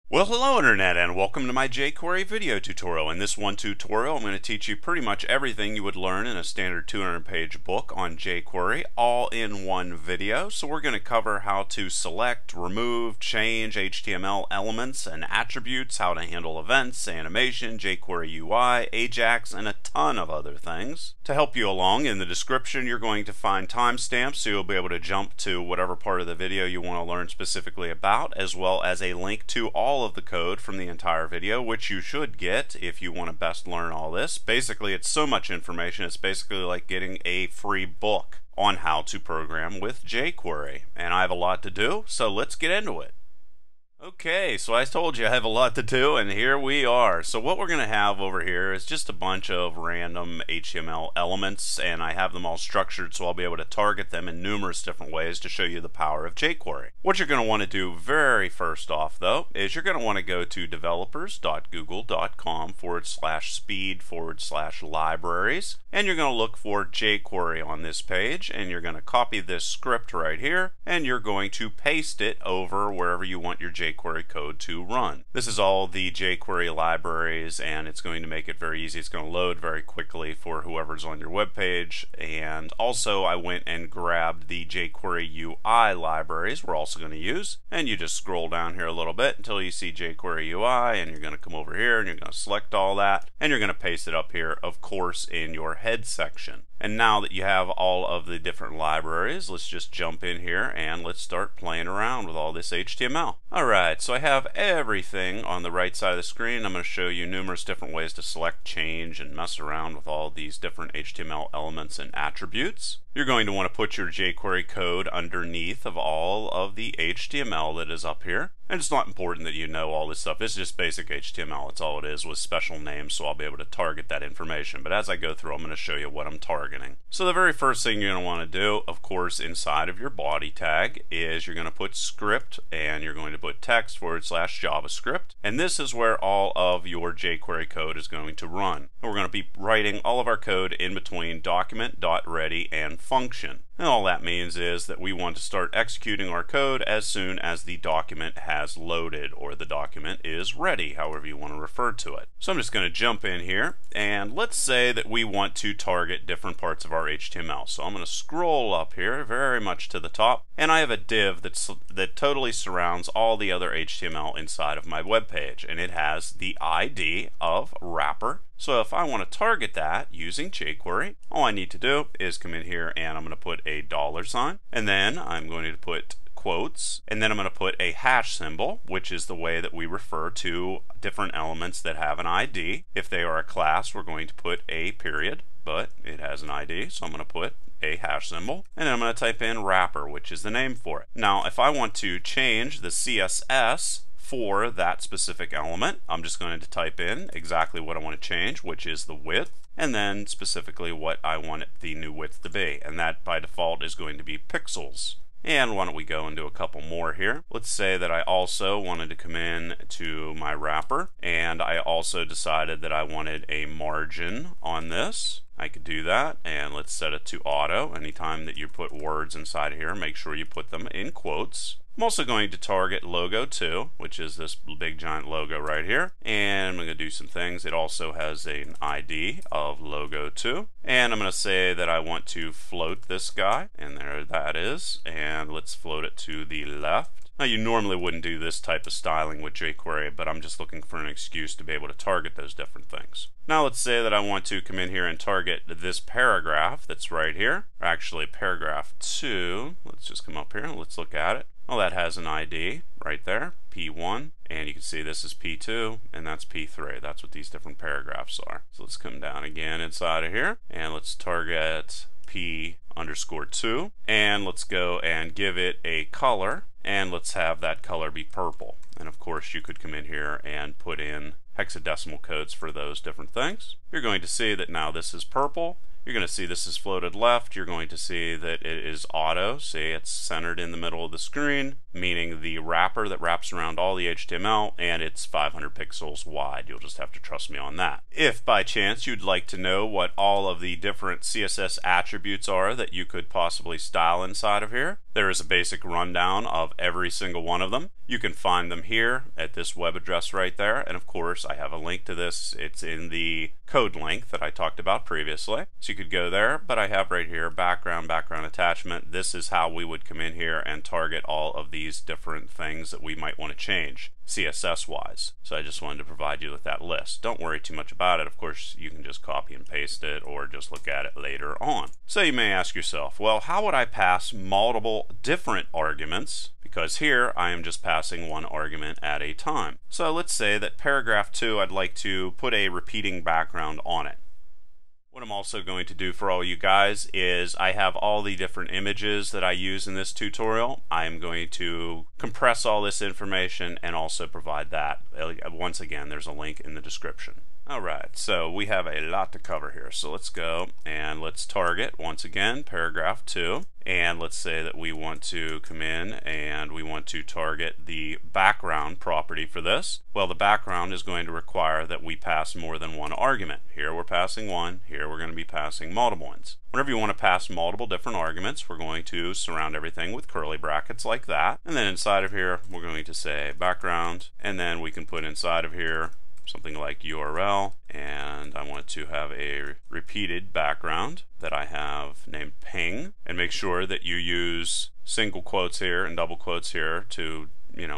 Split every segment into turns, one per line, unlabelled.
Well, hello Internet, and welcome to my jQuery video tutorial. In this one tutorial, I'm going to teach you pretty much everything you would learn in a standard 200-page book on jQuery, all in one video. So we're going to cover how to select, remove, change HTML elements and attributes, how to handle events, animation, jQuery UI, Ajax, and a ton of other things. To help you along, in the description you're going to find timestamps, so you'll be able to jump to whatever part of the video you want to learn specifically about, as well as a link to all of the code from the entire video, which you should get if you want to best learn all this. Basically, it's so much information, it's basically like getting a free book on how to program with jQuery. And I have a lot to do, so let's get into it. Okay, so I told you I have a lot to do, and here we are. So what we're going to have over here is just a bunch of random HTML elements, and I have them all structured so I'll be able to target them in numerous different ways to show you the power of jQuery. What you're going to want to do very first off, though, is you're going to want to go to developers.google.com/speed/libraries, and you're going to look for jQuery on this page, and you're going to copy this script right here, and you're going to paste it over wherever you want your jQuery code to run. This is all the jQuery libraries, and it's going to make it very easy. It's going to load very quickly for whoever's on your web page. And also I went and grabbed the jQuery UI libraries we're also going to use, and you just scroll down here a little bit until you see jQuery UI, and you're going to come over here and you're going to select all that, and you're going to paste it up here, of course, in your head section. And now that you have all of the different libraries, let's just jump in here and let's start playing around with all this HTML. Alright, so I have everything on the right side of the screen. I'm going to show you numerous different ways to select, change, and mess around with all these different HTML elements and attributes. You're going to want to put your jQuery code underneath of all of the HTML that is up here. And it's not important that you know all this stuff. It's just basic HTML. It's all it is with special names, so I'll be able to target that information. But as I go through, I'm going to show you what I'm targeting. So the very first thing you're going to want to do, of course, inside of your body tag is you're going to put script, and you're going to put text/JavaScript. And this is where all of your jQuery code is going to run. And we're going to be writing all of our code in between document.ready and function. And all that means is that we want to start executing our code as soon as the document has loaded, or the document is ready, however you want to refer to it. So I'm just going to jump in here, and let's say that we want to target different parts of our HTML. So I'm going to scroll up here very much to the top, and I have a div that totally surrounds all the other HTML inside of my web page, and it has the ID of wrapper. So if I want to target that using jQuery, all I need to do is come in here and I'm going to put a $, and then I'm going to put quotes, and then I'm going to put a hash symbol, which is the way that we refer to different elements that have an ID. If they are a class, we're going to put a period, but it has an ID, so I'm going to put a hash symbol, and then I'm going to type in wrapper, which is the name for it. Now, if I want to change the CSS for that specific element, I'm just going to type in exactly what I want to change, which is the width, and then specifically what I want the new width to be, and that by default is going to be pixels. And why don't we go and do a couple more here. Let's say that I also wanted to come in to my wrapper, and I also decided that I wanted a margin on this. I could do that, and let's set it to auto. Anytime that you put words inside here, make sure you put them in quotes. I'm also going to target logo 2, which is this big giant logo right here, and I'm going to do some things. It also has an ID of logo 2, and I'm going to say that I want to float this guy, and there that is, and let's float it to the left. Now, you normally wouldn't do this type of styling with jQuery, but I'm just looking for an excuse to be able to target those different things. Now let's say that I want to come in here and target this paragraph that's right here, or actually paragraph 2. Let's just come up here and let's look at it. Well, that has an ID right there, P1, and you can see this is P2, and that's P3. That's what these different paragraphs are. So let's come down again inside of here, and let's target P_2, and let's go and give it a color, and let's have that color be purple. And of course, you could come in here and put in hexadecimal codes for those different things. You're going to see that now this is purple. You're going to see this is floated left. You're going to see that it is auto. See, it's centered in the middle of the screen, meaning the wrapper that wraps around all the HTML, and it's 500 pixels wide. You'll just have to trust me on that. If by chance you'd like to know what all of the different CSS attributes are that you could possibly style inside of here, there is a basic rundown of every single one of them. You can find them here at this web address right there, and of course I have a link to this. It's in the code link that I talked about previously, so you could go there, but I have right here background attachment. This is how we would come in here and target all of these different things that we might want to change CSS wise. So I just wanted to provide you with that list. Don't worry too much about it. Of course you can just copy and paste it or just look at it later on. So you may ask yourself, well, how would I pass multiple different arguments? Because here I am just passing one argument at a time. So let's say that paragraph 2, I'd like to put a repeating background on it. What I'm also going to do for all you guys is I have all the different images that I use in this tutorial. I'm going to compress all this information and also provide that. Once again, there's a link in the description. Alright, so we have a lot to cover here. So let's go and let's target, once again, paragraph 2. And let's say that we want to come in and we want to target the background property for this. Well, the background is going to require that we pass more than one argument. Here we're passing one, here we're going to be passing multiple ones. Whenever you want to pass multiple different arguments, we're going to surround everything with curly brackets like that. And then inside of here, we're going to say background, and then we can put inside of here something like URL, and I want to have a repeated background that I have named ping, and make sure that you use single quotes here and double quotes here to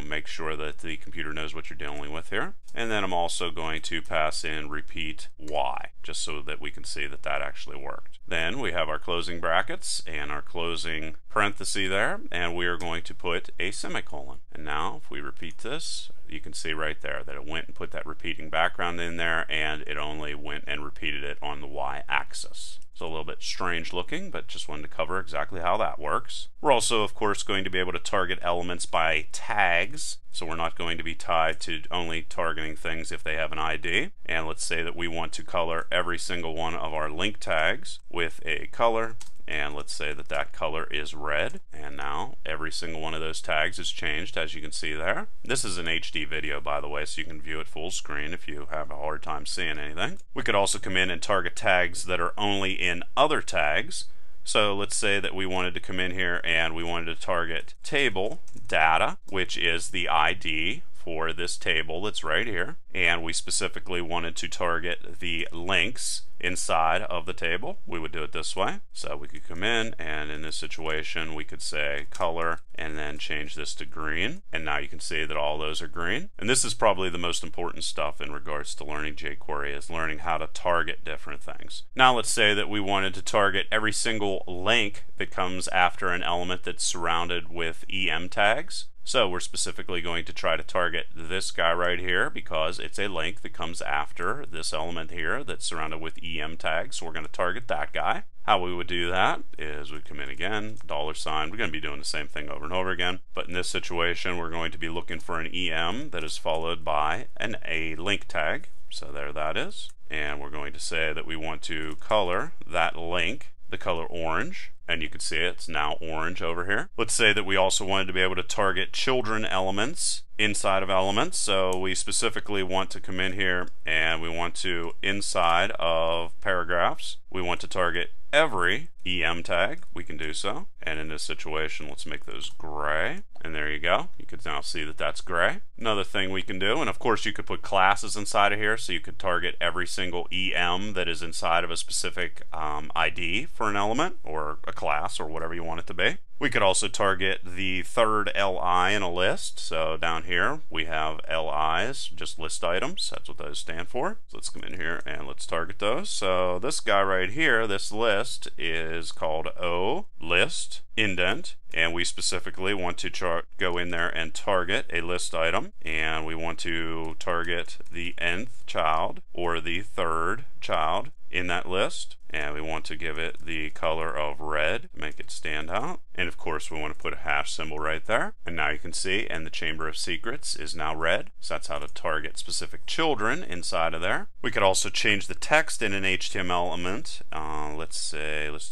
make sure that the computer knows what you're dealing with here. And then I'm also going to pass in repeat y, just so that we can see that that actually worked. Then we have our closing brackets and our closing parenthesis there, and we are going to put a semicolon. And now if we repeat this, you can see right there that it went and put that repeating background in there, and it only went and repeated it on the y-axis. It's a little bit strange looking, but just wanted to cover exactly how that works. We're also, of course, going to be able to target elements by tags. So we're not going to be tied to only targeting things if they have an ID. And let's say that we want to color every single one of our link tags with a color. And let's say that that color is red, and now every single one of those tags is changed, as you can see there. This is an HD video, by the way, so you can view it full screen if you have a hard time seeing anything. We could also come in and target tags that are only in other tags. So let's say that we wanted to come in here and we wanted to target table data, which is the ID for this table that's right here, and we specifically wanted to target the links inside of the table. We would do it this way. So we could come in, and in this situation we could say color and then change this to green, and now you can see that all those are green. And this is probably the most important stuff in regards to learning jQuery, is learning how to target different things. Now let's say that we wanted to target every single link that comes after an element that's surrounded with EM tags. So we're specifically going to try to target this guy right here because it's a link that comes after this element here that's surrounded with EM tags. So we're going to target that guy. How we would do that is we come in again, $sign. We're going to be doing the same thing over and over again. But in this situation, we're going to be looking for an EM that is followed by a link tag. So there that is. And we're going to say that we want to color that link the color orange, and you can see it's now orange over here. Let's say that we also wanted to be able to target children elements inside of elements, so we specifically want to come in here and we want to, inside of paragraphs, we want to target every EM tag. We can do so, and in this situation let's make those gray, and there you go. You can now see that that's gray. Another thing we can do, and of course you could put classes inside of here, so you could target every single EM that is inside of a specific ID for an element or a class or whatever you want it to be. We could also target the third LI in a list. So down here we have LIs, just list items. That's what those stand for. So let's come in here and let's target those. So this guy right here, this list, is called O list indent, and we specifically want to go in there and target a list item, and we want to target the nth child or the third child in that list, and we want to give it the color of red to make it stand out, and of course we want to put a hash symbol right there. And now you can see, and the chamber of secrets is now red, so that's how to target specific children inside of there. We could also change the text in an HTML element. Let's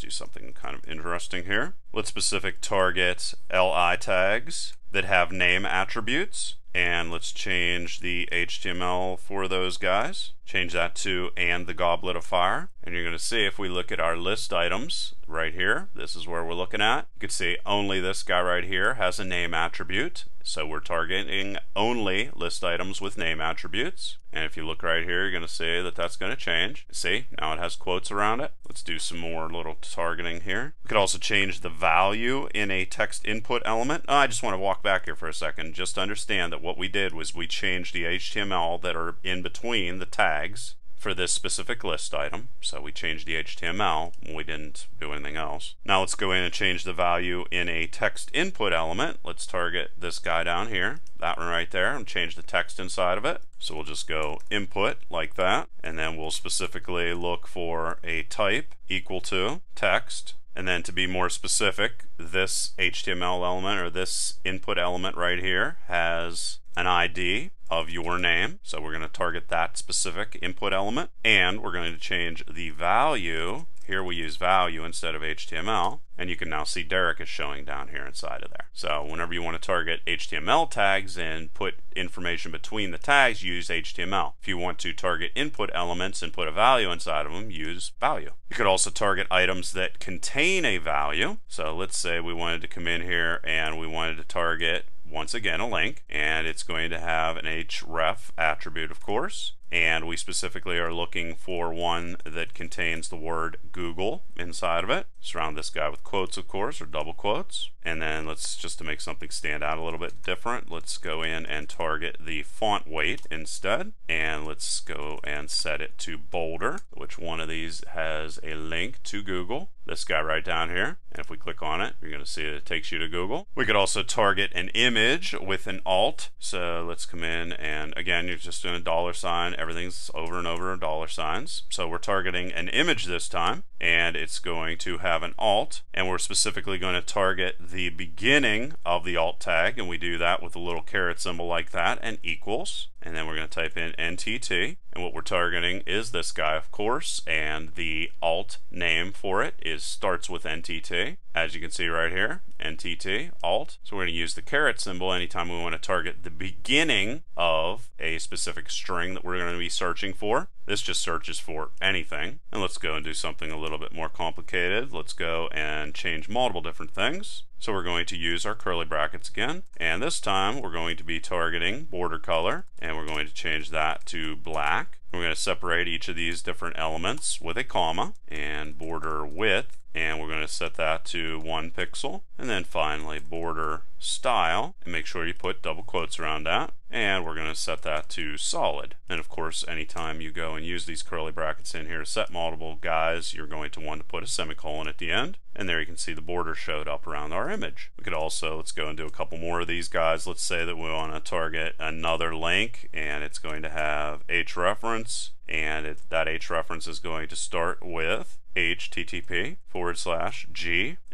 do something kind of interesting here. Let's specific target LI tags that have name attributes, and let's change the HTML for those guys. Change that to "and the goblet of fire." And you're going to see if we look at our list items right here, this is where we're looking at. You can see only this guy right here has a name attribute. So we're targeting only list items with name attributes. And if you look right here, you're going to see that that's going to change. See, now it has quotes around it. Let's do some more little targeting here. We could also change the value in a text input element. I just want to walk back here for a second. Just to understand that what we did was we changed the HTML that are in between the tags for this specific list item. So we changed the HTML, we didn't do anything else. Now let's go in and change the value in a text input element. Let's target this guy down here, that one right there, and change the text inside of it. So we'll just go input like that, and then we'll specifically look for a type equal to text. And then to be more specific, this HTML element or this input element right here has an ID of your name. So we're going to target that specific input element, and we're going to change the value. Here we use value instead of HTML, and you can now see Derek is showing down here inside of there. So whenever you want to target HTML tags and put information between the tags, use HTML. If you want to target input elements and put a value inside of them, use value. You could also target items that contain a value. So let's say we wanted to come in here and we wanted to target, once again, a link, and it's going to have an href attribute, of course. And we specifically are looking for one that contains the word Google inside of it. Surround this guy with quotes, of course, or double quotes. And then let's, just to make something stand out a little bit different, let's go in and target the font weight instead. And let's go and set it to bolder, which one of these has a link to Google. This guy right down here. And if we click on it, you're going to see that it takes you to Google. We could also target an image with an alt. So let's come in, and again, you're just doing a $sign. Everything's over and over $signs. So we're targeting an image this time, and it's going to have an alt, and we're specifically going to target the beginning of the alt tag, and we do that with a little caret symbol like that, and equals. And then we're going to type in NTT, and what we're targeting is this guy, of course, and the alt name for it starts with NTT, as you can see right here, NTT alt. So we're going to use the caret symbol anytime we want to target the beginning of a specific string that we're going to be searching for. This just searches for anything. And let's go and do something a little bit more complicated. Let's go and change multiple different things. So we're going to use our curly brackets again, and this time we're going to be targeting border color, and we're going to change that to black. We're going to separate each of these different elements with a comma, and border width, and we're going to set that to 1 pixel. And then finally border style, and make sure you put double quotes around that, and we're going to set that to solid. And of course, anytime you go and use these curly brackets in here to set multiple guys, you're going to want to put a semicolon at the end, and there you can see the border showed up around our image. We could also, let's go and do a couple more of these guys. Let's say that we want to target another link, and it's going to have href, and that href is going to start with http:/g,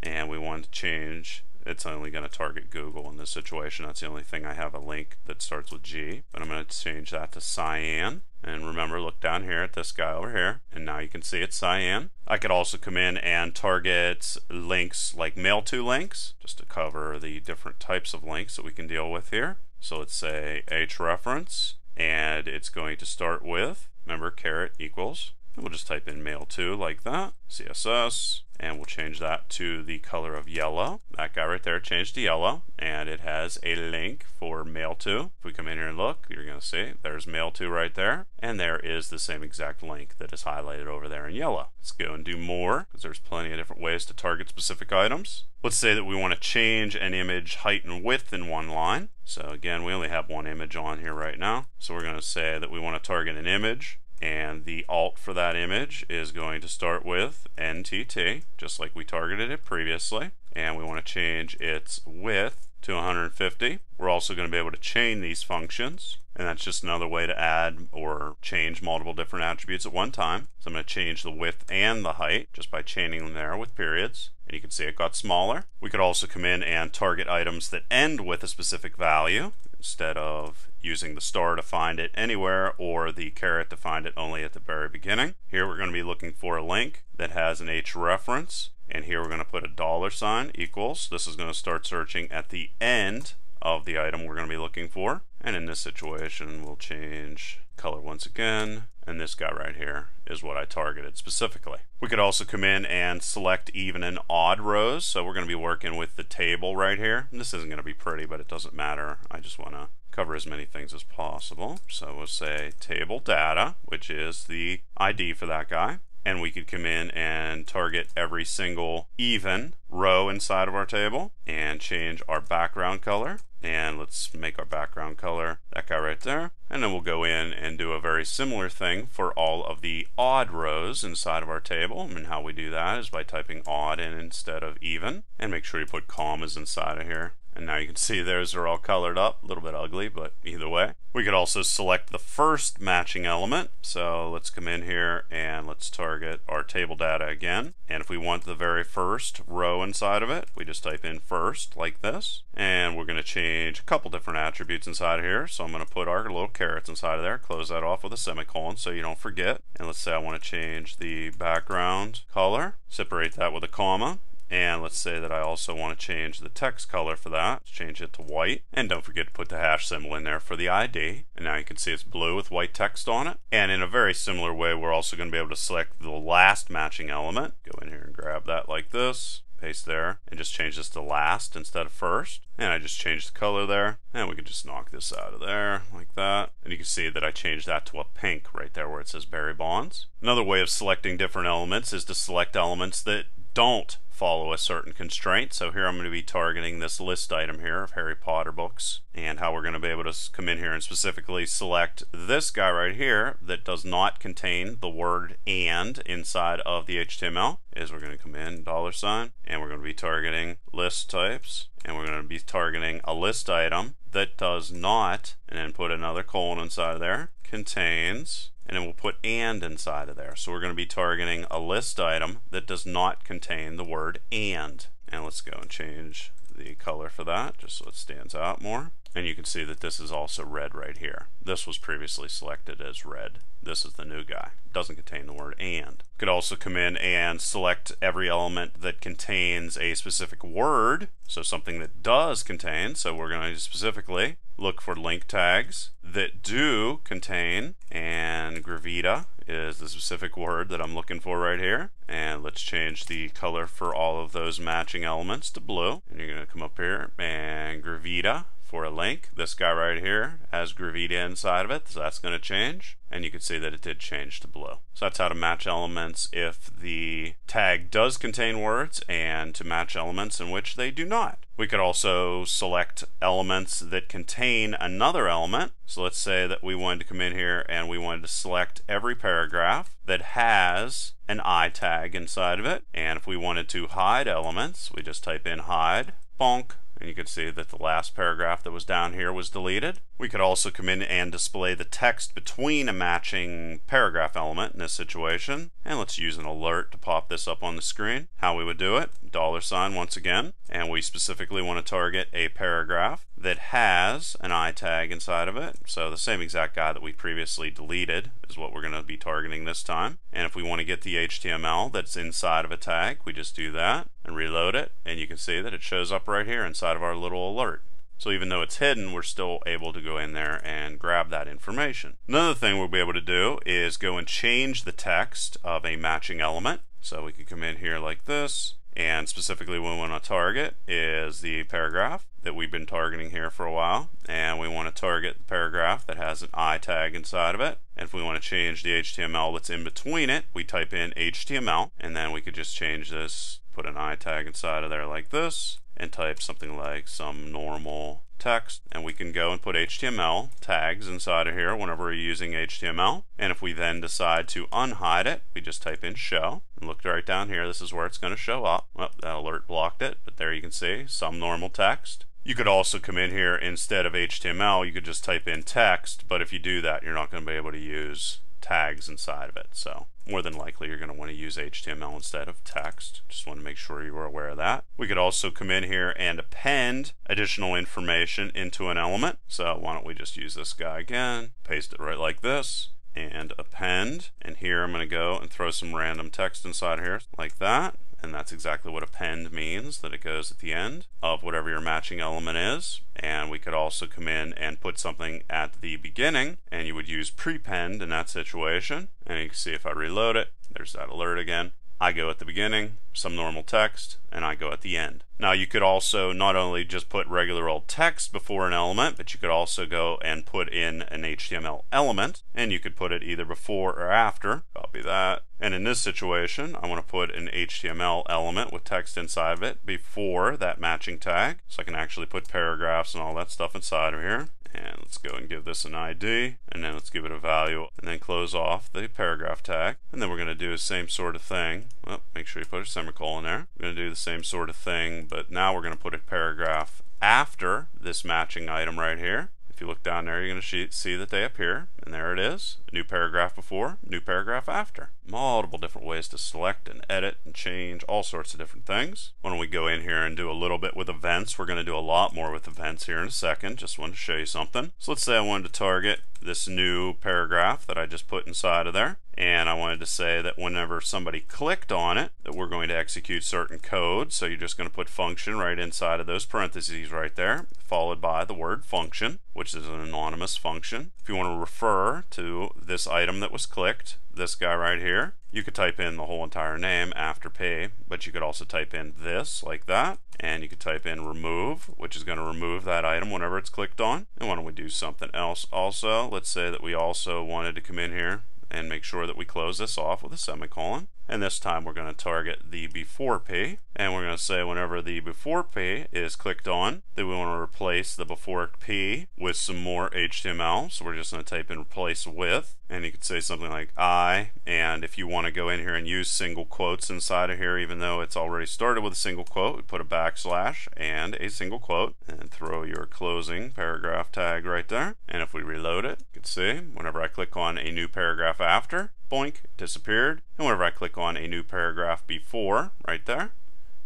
and we want to change, it's only going to target Google in this situation. That's the only thing I have a link that starts with G, but I'm going to change that to cyan. And remember, look down here at this guy over here, and now you can see it's cyan. I could also come in and target links like mail to links, just to cover the different types of links that we can deal with here. So let's say href, and it's going to start with, remember, caret equals. And we'll just type in mail to like that, CSS, and we'll change that to the color of yellow. That guy right there changed to yellow, and it has a link for mail to. If we come in here and look, you're going to see there's mail to right there, and there is the same exact link that is highlighted over there in yellow. Let's go and do more, because there's plenty of different ways to target specific items. Let's say that we want to change an image height and width in one line. So again, we only have one image on here right now, so we're going to say that we want to target an image, and the alt for that image is going to start with NTT, just like we targeted it previously, and we want to change its width to 150. We're also going to be able to chain these functions, and that's just another way to add or change multiple different attributes at one time. So I'm going to change the width and the height just by chaining them there with periods, and you can see it got smaller. We could also come in and target items that end with a specific value, instead of using the star to find it anywhere or the caret to find it only at the very beginning. Here we're going to be looking for a link that has an href, and here we're going to put a $sign equals. This is going to start searching at the end of the item we're going to be looking for. And in this situation, we'll change color once again. And this guy right here is what I targeted specifically. We could also come in and select even and odd rows. So we're going to be working with the table right here. And this isn't going to be pretty, but it doesn't matter. I just want to cover as many things as possible. So we'll say table data, which is the ID for that guy. And we could come in and target every single even row inside of our table and change our background color. And let's make our background color that guy right there. And then we'll go in and do a very similar thing for all of the odd rows inside of our table. And how we do that is by typing odd in instead of even. And make sure you put commas inside of here. And now you can see those are all colored up, a little bit ugly, but either way. We could also select the first matching element. So let's come in here and let's target our table data again. And if we want the very first row inside of it, we just type in first like this. And we're going to change a couple different attributes inside of here. So I'm going to put our little carrots inside of there, close that off with a semicolon so you don't forget. And let's say I want to change the background color, separate that with a comma. And let's say that I also want to change the text color for that. Let's change it to white. And don't forget to put the hash symbol in there for the ID. And now you can see it's blue with white text on it. And in a very similar way, we're also going to be able to select the last matching element. Go in here and grab that like this. Paste there. And just change this to last instead of first. And I just changed the color there. And we can just knock this out of there like that. And you can see that I changed that to a pink right there where it says Barry Bonds. Another way of selecting different elements is to select elements that don't follow a certain constraint. So here I'm going to be targeting this list item here of Harry Potter books, and how we're going to be able to come in here and specifically select this guy right here that does not contain the word and inside of the HTML is we're going to come in $, and we're going to be targeting list types, and we're going to be targeting a list item that does not, and then put another colon inside of there, contains, and then we'll put and inside of there. So we're going to be targeting a list item that does not contain the word and. And let's go and change the color for that just so it stands out more. And you can see that this is also red right here. This was previously selected as red. This is the new guy. It doesn't contain the word and. You could also come in and select every element that contains a specific word. So something that does contain. So we're going to specifically look for link tags that do contain, and gravita is the specific word that I'm looking for right here. And let's change the color for all of those matching elements to blue. And you're going to come up here and gravita for a link. This guy right here has gravita inside of it, so that's going to change. And you can see that it did change to blue. So that's how to match elements if the tag does contain words, and to match elements in which they do not. We could also select elements that contain another element. So let's say that we wanted to come in here and we wanted to select every paragraph that has an I tag inside of it. And if we wanted to hide elements, we just type in hide, bonk, and you can see that the last paragraph that was down here was deleted. We could also come in and display the text between a matching paragraph element in this situation. And let's use an alert to pop this up on the screen. How we would do it, $ once again. And we specifically want to target a paragraph that has an I tag inside of it. So the same exact guy that we previously deleted is what we're going to be targeting this time. And if we want to get the HTML that's inside of a tag, we just do that and reload it. And you can see that it shows up right here inside of our little alert. So even though it's hidden, we're still able to go in there and grab that information. Another thing we'll be able to do is go and change the text of a matching element. So we could come in here like this, and specifically what we want to target is the paragraph that we've been targeting here for a while, and we want to target the paragraph that has an I tag inside of it. And if we want to change the HTML that's in between it, we type in HTML, and then we could just change this, put an I tag inside of there like this, and type something like some normal text, and we can go and put HTML tags inside of here whenever we're using HTML. And if we then decide to unhide it, we just type in show, and look right down here, this is where it's going to show up. Well, that alert blocked it, but there you can see some normal text. You could also come in here, instead of HTML, you could just type in text, but if you do that, you're not going to be able to use tags inside of it. So more than likely you're going to want to use HTML instead of text. Just want to make sure you were aware of that. We could also come in here and append additional information into an element. So why don't we just use this guy again, paste it right like this, and append. And here I'm going to go and throw some random text inside here like that. and that's exactly what append means, that it goes at the end of whatever your matching element is. And we could also come in and put something at the beginning, and you would use prepend in that situation. And you can see if I reload it, there's that alert again. I go at the beginning, some normal text, and I go at the end. Now you could also not only just put regular old text before an element, but you could also go and put in an HTML element, and you could put it either before or after. Copy that. And in this situation, I want to put an HTML element with text inside of it before that matching tag, so I can actually put paragraphs and all that stuff inside of here. And let's go and give this an ID, and then let's give it a value, and then close off the paragraph tag. And then we're going to do the same sort of thing. Well, make sure you put a semicolon there. We're going to do the same sort of thing, but now we're going to put a paragraph after this matching item right here. If you look down there, you're going to see that they appear, and there it is. A new paragraph before, new paragraph after. Multiple different ways to select and edit and change all sorts of different things. Why don't we go in here and do a little bit with events? We're going to do a lot more with events here in a second. Just wanted to show you something. So let's say I wanted to target this new paragraph that I just put inside of there, and I wanted to say that whenever somebody clicked on it, that we're going to execute certain code. So you're just going to put function right inside of those parentheses right there, followed by the word function, which is an anonymous function. If you want to refer to this item that was clicked, this guy right here, you could type in the whole entire name after P, but you could also type in this like that, and you could type in remove, which is going to remove that item whenever it's clicked on. And why don't we do something else also? Let's say that we also wanted to come in here and make sure that we close this off with a semicolon. And this time we're going to target the before P, and we're going to say whenever the before P is clicked on, that we want to replace the before P with some more HTML. So we're just going to type in replace with, and you could say something like I, and if you want to go in here and use single quotes inside of here, even though it's already started with a single quote, we put a backslash and a single quote, and throw your closing paragraph tag right there. And if we reload it, you can see whenever I click on a new paragraph after, boink, disappeared. And whenever I click on a new paragraph before, right there,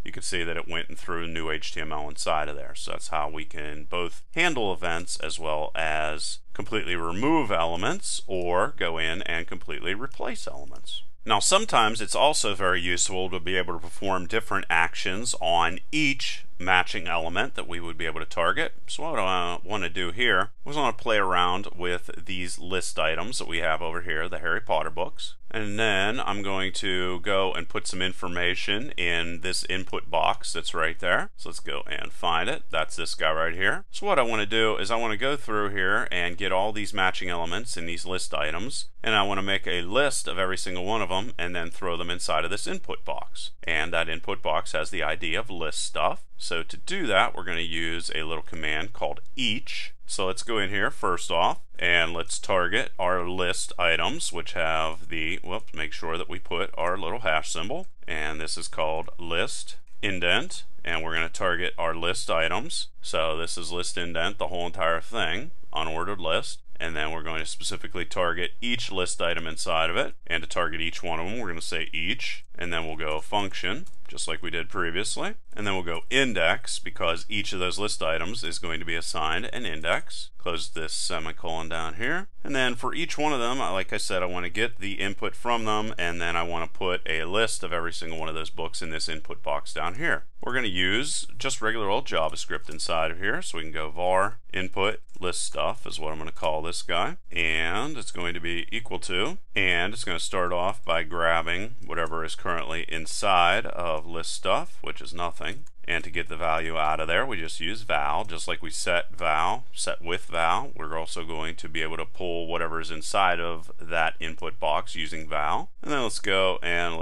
you can see that it went and threw new HTML inside of there. So that's how we can both handle events as well as completely remove elements or go in and completely replace elements. Now sometimes it's also very useful to be able to perform different actions on each matching element that we would be able to target. So what I want to do here is I want to play around with these list items that we have over here, the Harry Potter books. And then I'm going to go and put some information in this input box that's right there. So let's go and find it. That's this guy right here. So what I want to do is I want to go through here and get all these matching elements in these list items, and I want to make a list of every single one of them and then throw them inside of this input box. And that input box has the ID of list stuff. So to do that, we're going to use a little command called each. So let's go in here first off, and let's target our list items, which have the, make sure that we put our little hash symbol, and this is called list indent, and we're going to target our list items. So this is list indent, the whole entire thing, unordered list. And then we're going to specifically target each list item inside of it, and to target each one of them we're going to say each, and then we'll go function just like we did previously, and then we'll go index because each of those list items is going to be assigned an index. Close this semicolon down here, and then for each one of them, like I said, I want to get the input from them, and then I want to put a list of every single one of those books in this input box down here. We're going to use just regular old JavaScript inside of here, so we can go var input list stuff is what I'm going to call this guy, and it's going to be equal to, and it's going to start off by grabbing whatever is currently inside of list stuff, which is nothing. And to get the value out of there, we just use val, just like we set with val. We're also going to be able to pull whatever is inside of that input box using val. And then let's go and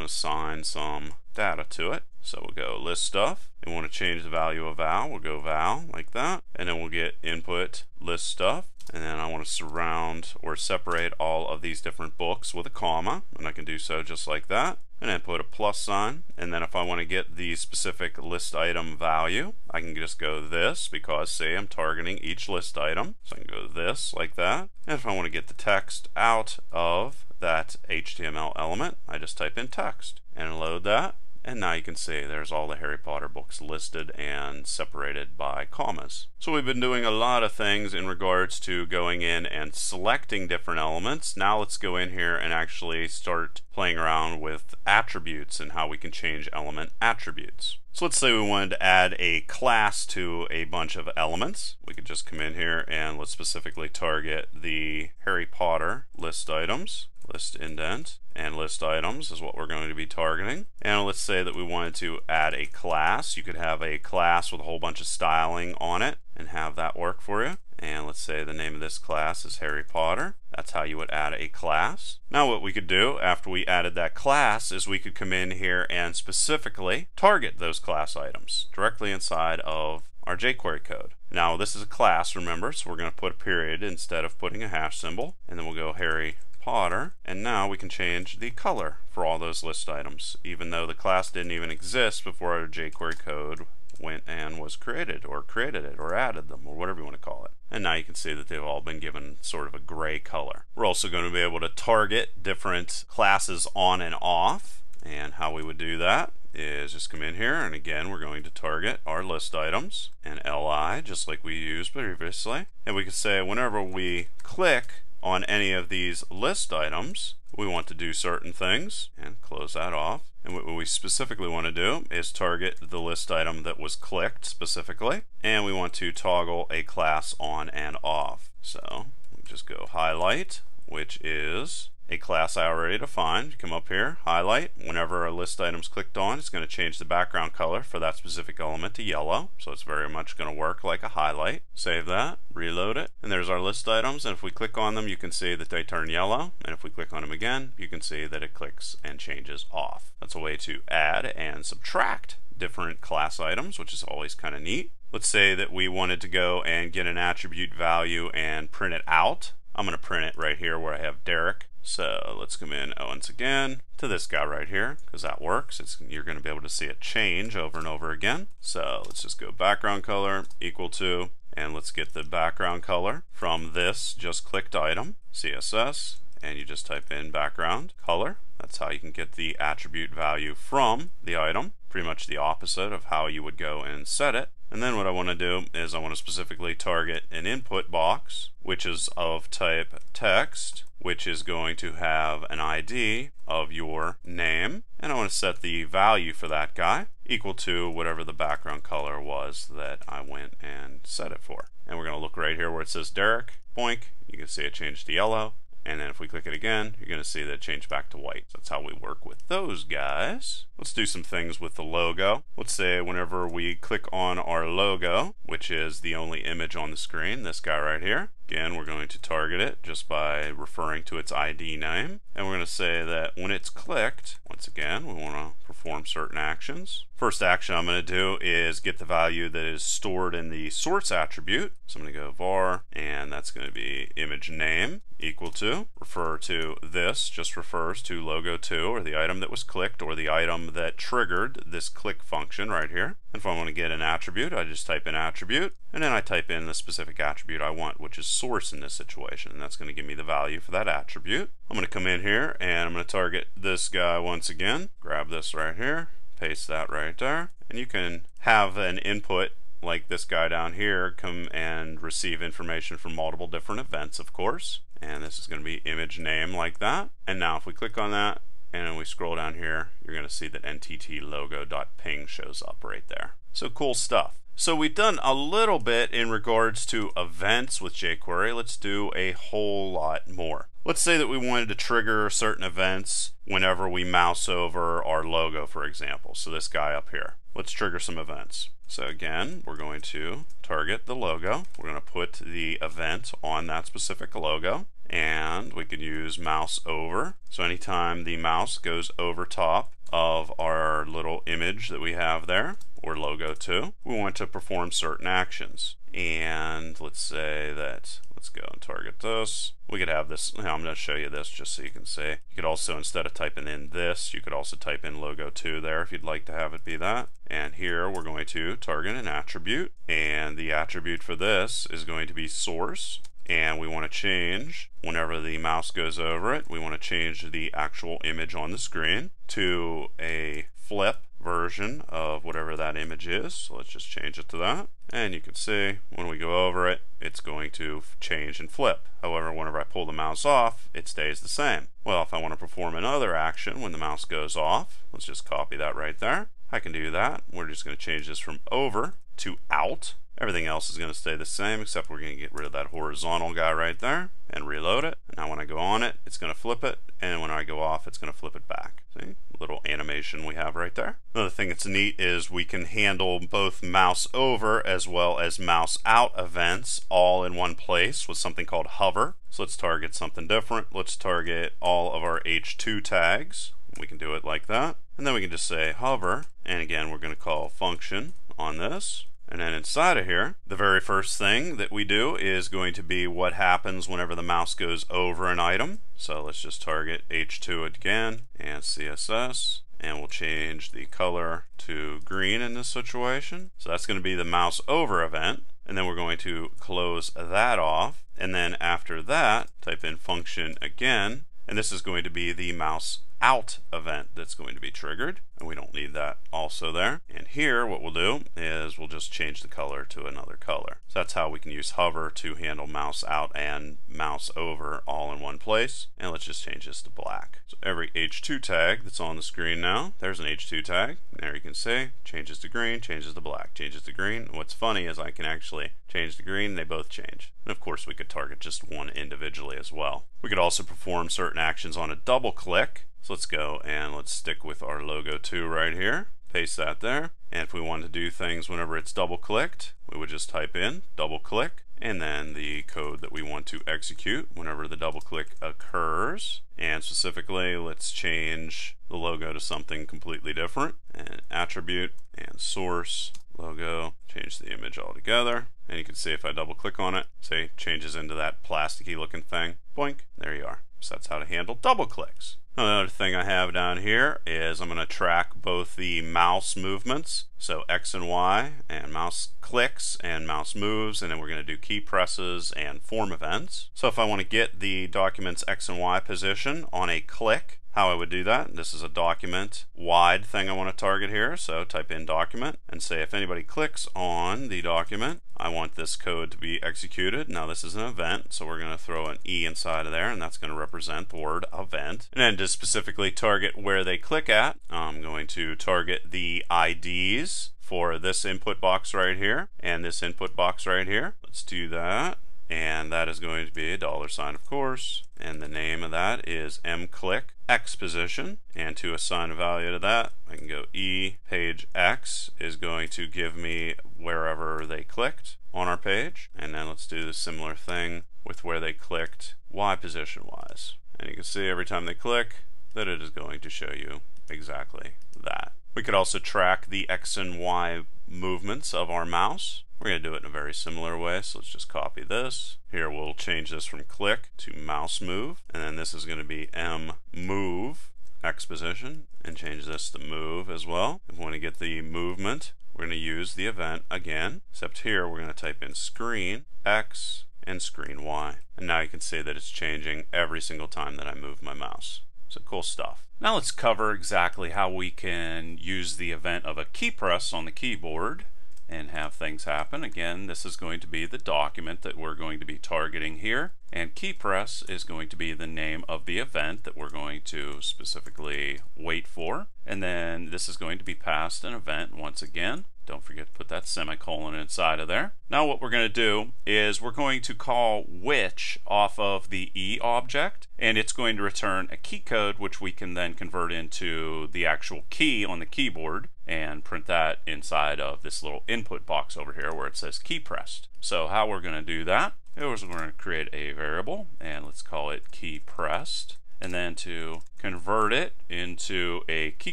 assign some data to it. So we'll go list stuff. And we want to change the value of val. We'll go val like that. And then we'll get input list stuff. And then I want to surround or separate all of these different books with a comma. And I can do so just like that. And then put a plus sign, and then if I want to get the specific list item value, I can just go this, because say I'm targeting each list item, so I can go this like that. And if I want to get the text out of that HTML element, I just type in text and load that. and now you can see there's all the Harry Potter books listed and separated by commas. So we've been doing a lot of things in regards to going in and selecting different elements. Now let's go in here and actually start playing around with attributes and how we can change element attributes. So let's say we wanted to add a class to a bunch of elements. We could just come in here and let's specifically target the Harry Potter list items. List indent and list items is what we're going to be targeting. And let's say that we wanted to add a class. You could have a class with a whole bunch of styling on it and have that work for you. And let's say the name of this class is Harry Potter. That's how you would add a class. Now what we could do after we added that class is we could come in here and specifically target those class items directly inside of our jQuery code. Now this is a class, remember, so we're going to put a period instead of putting a hash symbol, and then we'll go Harry Potter, and now we can change the color for all those list items, even though the class didn't even exist before our jQuery code went and was created it or added them or whatever you want to call it. And now you can see that they've all been given sort of a gray color. We're also going to be able to target different classes on and off, and how we would do that is just come in here, and again we're going to target our list items and li just like we used previously, and we can say whenever we click on any of these list items we want to do certain things, and close that off. And what we specifically want to do is target the list item that was clicked specifically, and we want to toggle a class on and off. So we just go highlight, which is a class I already defined. You come up here, highlight. Whenever a list item's clicked on, it's going to change the background color for that specific element to yellow. So it's very much going to work like a highlight. Save that, reload it, and there's our list items. And if we click on them, you can see that they turn yellow. And if we click on them again, you can see that it clicks and changes off. That's a way to add and subtract different class items, which is always kind of neat. Let's say that we wanted to go and get an attribute value and print it out. I'm going to print it right here where I have Derek. So let's come in once again to this guy right here, because that works. You're going to be able to see it change over and over again. So let's just go background color equal to, and let's get the background color from this just clicked item, CSS, and you just type in background color. That's how you can get the attribute value from the item. Pretty much the opposite of how you would go and set it. And then what I want to do is I want to specifically target an input box, which is of type text, which is going to have an ID of your name, and I want to set the value for that guy equal to whatever the background color was that I went and set it for. And we're going to look right here where it says Derek, boink, you can see it changed to yellow. And then if we click it again, you're going to see that it changed back to white. So that's how we work with those guys. Let's do some things with the logo. Let's say whenever we click on our logo, which is the only image on the screen, this guy right here, again, we're going to target it just by referring to its ID name. And we're going to say that when it's clicked, once again, we want to perform certain actions. First action I'm going to do is get the value that is stored in the source attribute. So I'm going to go var, and that's going to be image name equal to, refer to this, just refers to logo 2, or the item that was clicked, or the item that triggered this click function right here. And if I want to get an attribute, I just type in attribute, and then I type in the specific attribute I want, which is source in this situation, and that's going to give me the value for that attribute. I'm going to come in here and I'm going to target this guy once again, grab this right here, paste that right there, and you can have an input like this guy down here come and receive information from multiple different events, of course, and this is going to be image name like that. And now if we click on that and then we scroll down here, you're going to see that nttlogo.ping shows up right there. So cool stuff. So we've done a little bit in regards to events with jQuery. Let's do a whole lot more. Let's say that we wanted to trigger certain events whenever we mouse over our logo, for example. So this guy up here. Let's trigger some events. So again, we're going to target the logo. We're going to put the event on that specific logo, and we can use mouse over. So anytime the mouse goes over top of our little image that we have there, or logo 2, we want to perform certain actions. And let's say that, let's go and target this. We could have this, I'm going to show you this just so you can see. You could also, instead of typing in this, you could also type in logo 2 there if you'd like to have it be that. And here we're going to target an attribute, and the attribute for this is going to be source. And we want to change, whenever the mouse goes over it, we want to change the actual image on the screen to a flip version of whatever that image is. So let's just change it to that. And you can see when we go over it, it's going to change and flip. However, whenever I pull the mouse off, it stays the same. Well, if I want to perform another action when the mouse goes off, let's just copy that right there. I can do that. We're just going to change this from over to out. Everything else is going to stay the same, except we're going to get rid of that horizontal guy right there and reload it. And now when I go on it, it's going to flip it, and when I go off, it's going to flip it back. See? Little animation we have right there. Another thing that's neat is we can handle both mouse over as well as mouse out events all in one place with something called hover. So let's target something different. Let's target all of our H2 tags. We can do it like that. And then we can just say hover, and again we're going to call function on this. And then inside of here, the very first thing that we do is going to be what happens whenever the mouse goes over an item. So let's just target H2 again and CSS, and we'll change the color to green in this situation. So that's going to be the mouse over event. And then we're going to close that off. And then after that, type in function again. And this is going to be the mouse out event that's going to be triggered, and we don't need that also there. And here what we'll do is we'll just change the color to another color. So that's how we can use hover to handle mouse out and mouse over all in one place. And let's just change this to black. So every H2 tag that's on the screen now, there's an H2 tag. There you can see, changes to green, changes to black, changes to green. And what's funny is I can actually change the green, they both change. And of course we could target just one individually as well. We could also perform certain actions on a double click. So let's go and let's stick with our logo 2 right here. Paste that there. And if we want to do things whenever it's double clicked, we would just type in double click and then the code that we want to execute whenever the double click occurs. And specifically, let's change the logo to something completely different. And attribute and source logo, change the image altogether. And you can see if I double click on it, say it changes into that plasticky looking thing. Boink, there you are. So that's how to handle double clicks. Another thing I have down here is I'm going to track both the mouse movements, so X and Y, and mouse clicks and mouse moves, and then we're going to do key presses and form events. So if I want to get the document's X and Y position on a click, how I would do that, this is a document wide thing I want to target here, so type in document and say if anybody clicks on the document, I want this code to be executed. Now this is an event, so we're going to throw an E inside of there, and that's going to represent the word event. And then to specifically target where they click at, I'm going to target the IDs for this input box right here and this input box right here. Let's do that. And that is going to be a $, of course, and the name of that is mclick X position. And to assign a value to that, I can go E page X is going to give me wherever they clicked on our page. And then let's do the similar thing with where they clicked Y position wise. And you can see every time they click that it is going to show you exactly that. We could also track the X and Y movements of our mouse. We're going to do it in a very similar way, so let's just copy this. Here we'll change this from click to mouse move, and then this is going to be M move X position, and change this to move as well. If we want to get the movement, we're going to use the event again, except here we're going to type in screen X and screen Y. And now you can see that it's changing every single time that I move my mouse. So cool stuff. Now let's cover exactly how we can use the event of a key press on the keyboard and have things happen. Again, this is going to be the document that we're going to be targeting here, and key press is going to be the name of the event that we're going to specifically wait for, and then this is going to be passed an event once again. Don't forget to put that semicolon inside of there. Now what we're going to do is we're going to call which off of the E object, and it's going to return a key code which we can then convert into the actual key on the keyboard and print that inside of this little input box over here where it says key pressed. So how we're going to do that is we're going to create a variable, and let's call it key pressed. And then to convert it into a key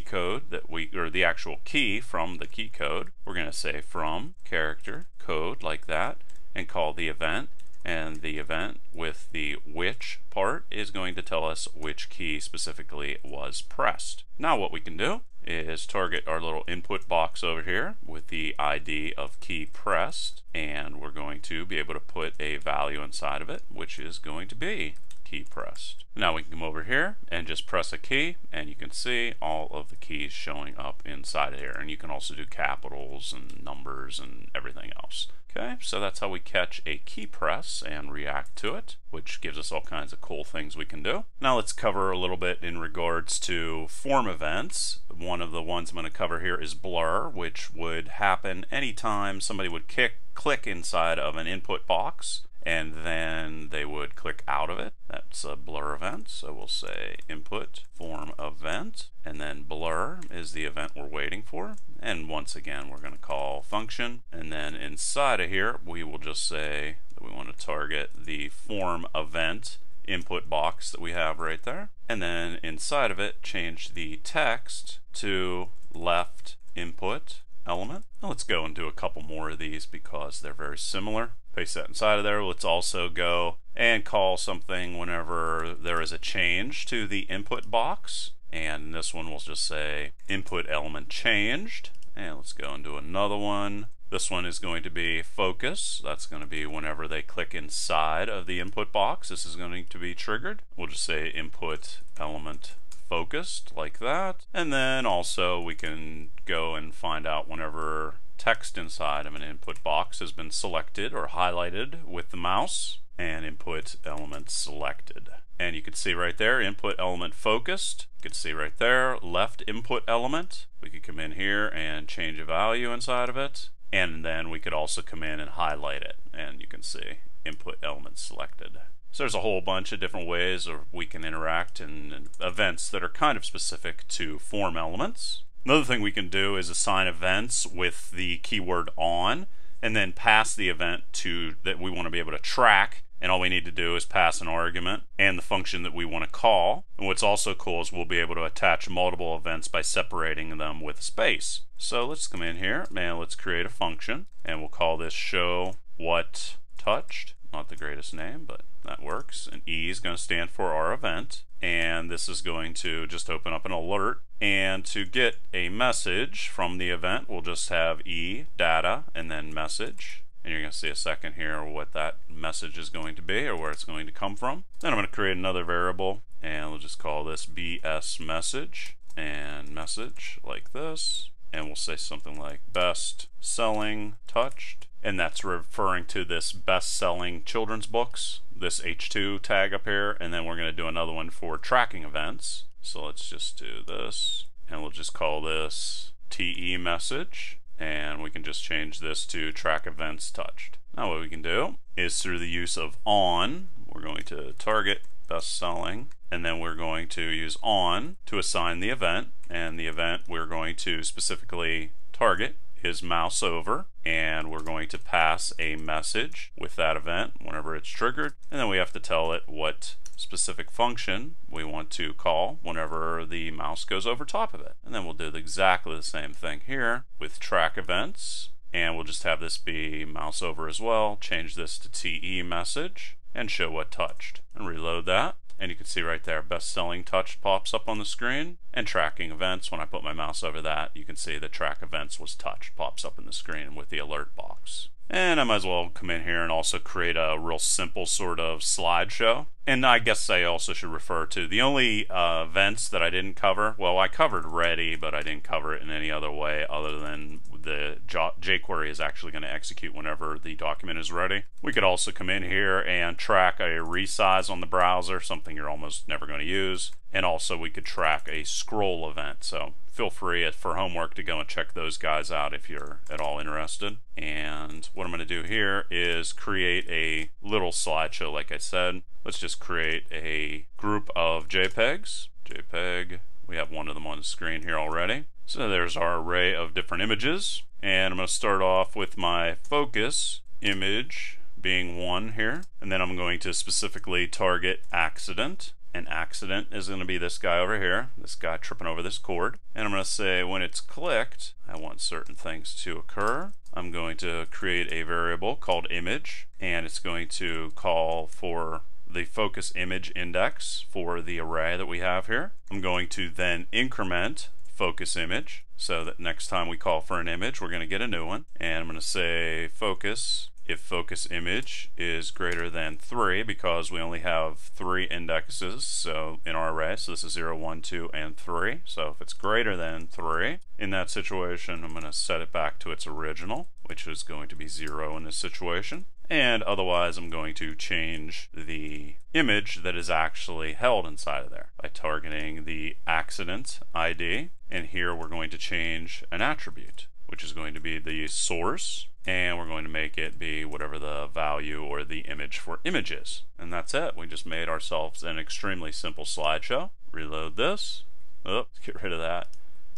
code that or the actual key from the key code, we're going to say from character code like that and call the event, and the event with the which part is going to tell us which key specifically was pressed. Now what we can do is target our little input box over here with the ID of key pressed, and we're going to be able to put a value inside of it, which is going to be key pressed. Now we can come over here and just press a key, and you can see all of the keys showing up inside of here. And you can also do capitals and numbers and everything else. Okay, so that's how we catch a key press and react to it, which gives us all kinds of cool things we can do. Now let's cover a little bit in regards to form events. One of the ones I'm going to cover here is blur, which would happen anytime somebody would click inside of an input box and then they would click out of it. That's a blur event. So we'll say input form event, and then blur is the event we're waiting for. And once again, we're going to call function, and then inside of here we will just say that we want to target the form event input box that we have right there, and then inside of it change the text to left input element. Now let's go and do a couple more of these because they're very similar. Paste that inside of there. Let's also go and call something whenever there is a change to the input box, and this one will just say input element changed. And let's go and do another one. This one is going to be focus. That's going to be whenever they click inside of the input box, this is going to be triggered. We'll just say input element focused, like that. And then also we can go and find out whenever text inside of an input box has been selected or highlighted with the mouse, and input element selected. And you can see right there, input element focused. You can see right there, left input element. We could come in here and change a value inside of it. And then we could also come in and highlight it. And you can see input element selected. So there's a whole bunch of different ways we can interact in events that are kind of specific to form elements. Another thing we can do is assign events with the keyword on, and then pass the event that we want to be able to track. And all we need to do is pass an argument and the function that we want to call. And what's also cool is we'll be able to attach multiple events by separating them with a space. So let's come in here and let's create a function, and we'll call this show what touched. Not the greatest name, but that works. And E is going to stand for our event, and this is going to just open up an alert. And to get a message from the event, we'll just have E data and then message. And you're going to see a second here what that message is going to be or where it's going to come from. Then I'm going to create another variable, and we'll just call this BS message and message like this. And we'll say something like best selling touched. And that's referring to this best selling children's books, this H2 tag up here. And then we're going to do another one for tracking events. So let's just do this, and we'll just call this TE message. And we can just change this to track events touched. Now what we can do is through the use of on, we're going to target best selling, and then we're going to use on to assign the event, and the event we're going to specifically target is mouse over, and we're going to pass a message with that event whenever it's triggered, and then we have to tell it what specific function we want to call whenever the mouse goes over top of it. And then we'll do exactly the same thing here with track events, and we'll just have this be mouse over as well, change this to TE message, and show what touched. And reload that, and you can see right there best selling touched pops up on the screen, and tracking events, when I put my mouse over that, you can see the track events was touched pops up in the screen with the alert box. And I might as well come in here and also create a real simple sort of slideshow. And I guess I also should refer to the only events that I didn't cover. Well, I covered ready, but I didn't cover it in any other way other than the jQuery is actually going to execute whenever the document is ready. We could also come in here and track a resize on the browser, something you're almost never going to use. And also we could track a scroll event. So feel free for homework to go and check those guys out if you're at all interested. And what I'm going to do here is create a little slideshow like I said. Let's just create a group of JPEGs. JPEG, we have one of them on the screen here already. So there's our array of different images. And I'm going to start off with my focus image being one here. And then I'm going to specifically target accident. And accident is going to be this guy over here, this guy tripping over this cord. And I'm going to say when it's clicked, I want certain things to occur. I'm going to create a variable called image, and it's going to call for the focus image index for the array that we have here. I'm going to then increment focus image so that next time we call for an image, we're going to get a new one. And I'm going to say focus if focus image is greater than 3, because we only have 3 indexes so in our array, so this is 0, 1, 2, and 3. So if it's greater than 3, in that situation I'm going to set it back to its original, which is going to be 0 in this situation. And otherwise I'm going to change the image that is actually held inside of there by targeting the accident ID, and here we're going to change an attribute, which is going to be the source, and we're going to make it be whatever the value or the image for image is. And that's it. We just made ourselves an extremely simple slideshow. Reload this. Let's get rid of that.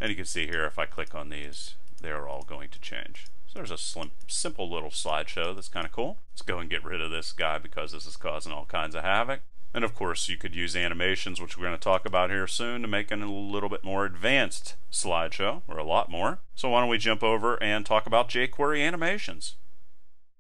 And you can see here if I click on these, they're all going to change. So there's a simple little slideshow that's kind of cool. Let's go and get rid of this guy because this is causing all kinds of havoc. And of course you could use animations, which we're going to talk about here soon, to make it a little bit more advanced slideshow, or a lot more. So why don't we jump over and talk about jQuery animations.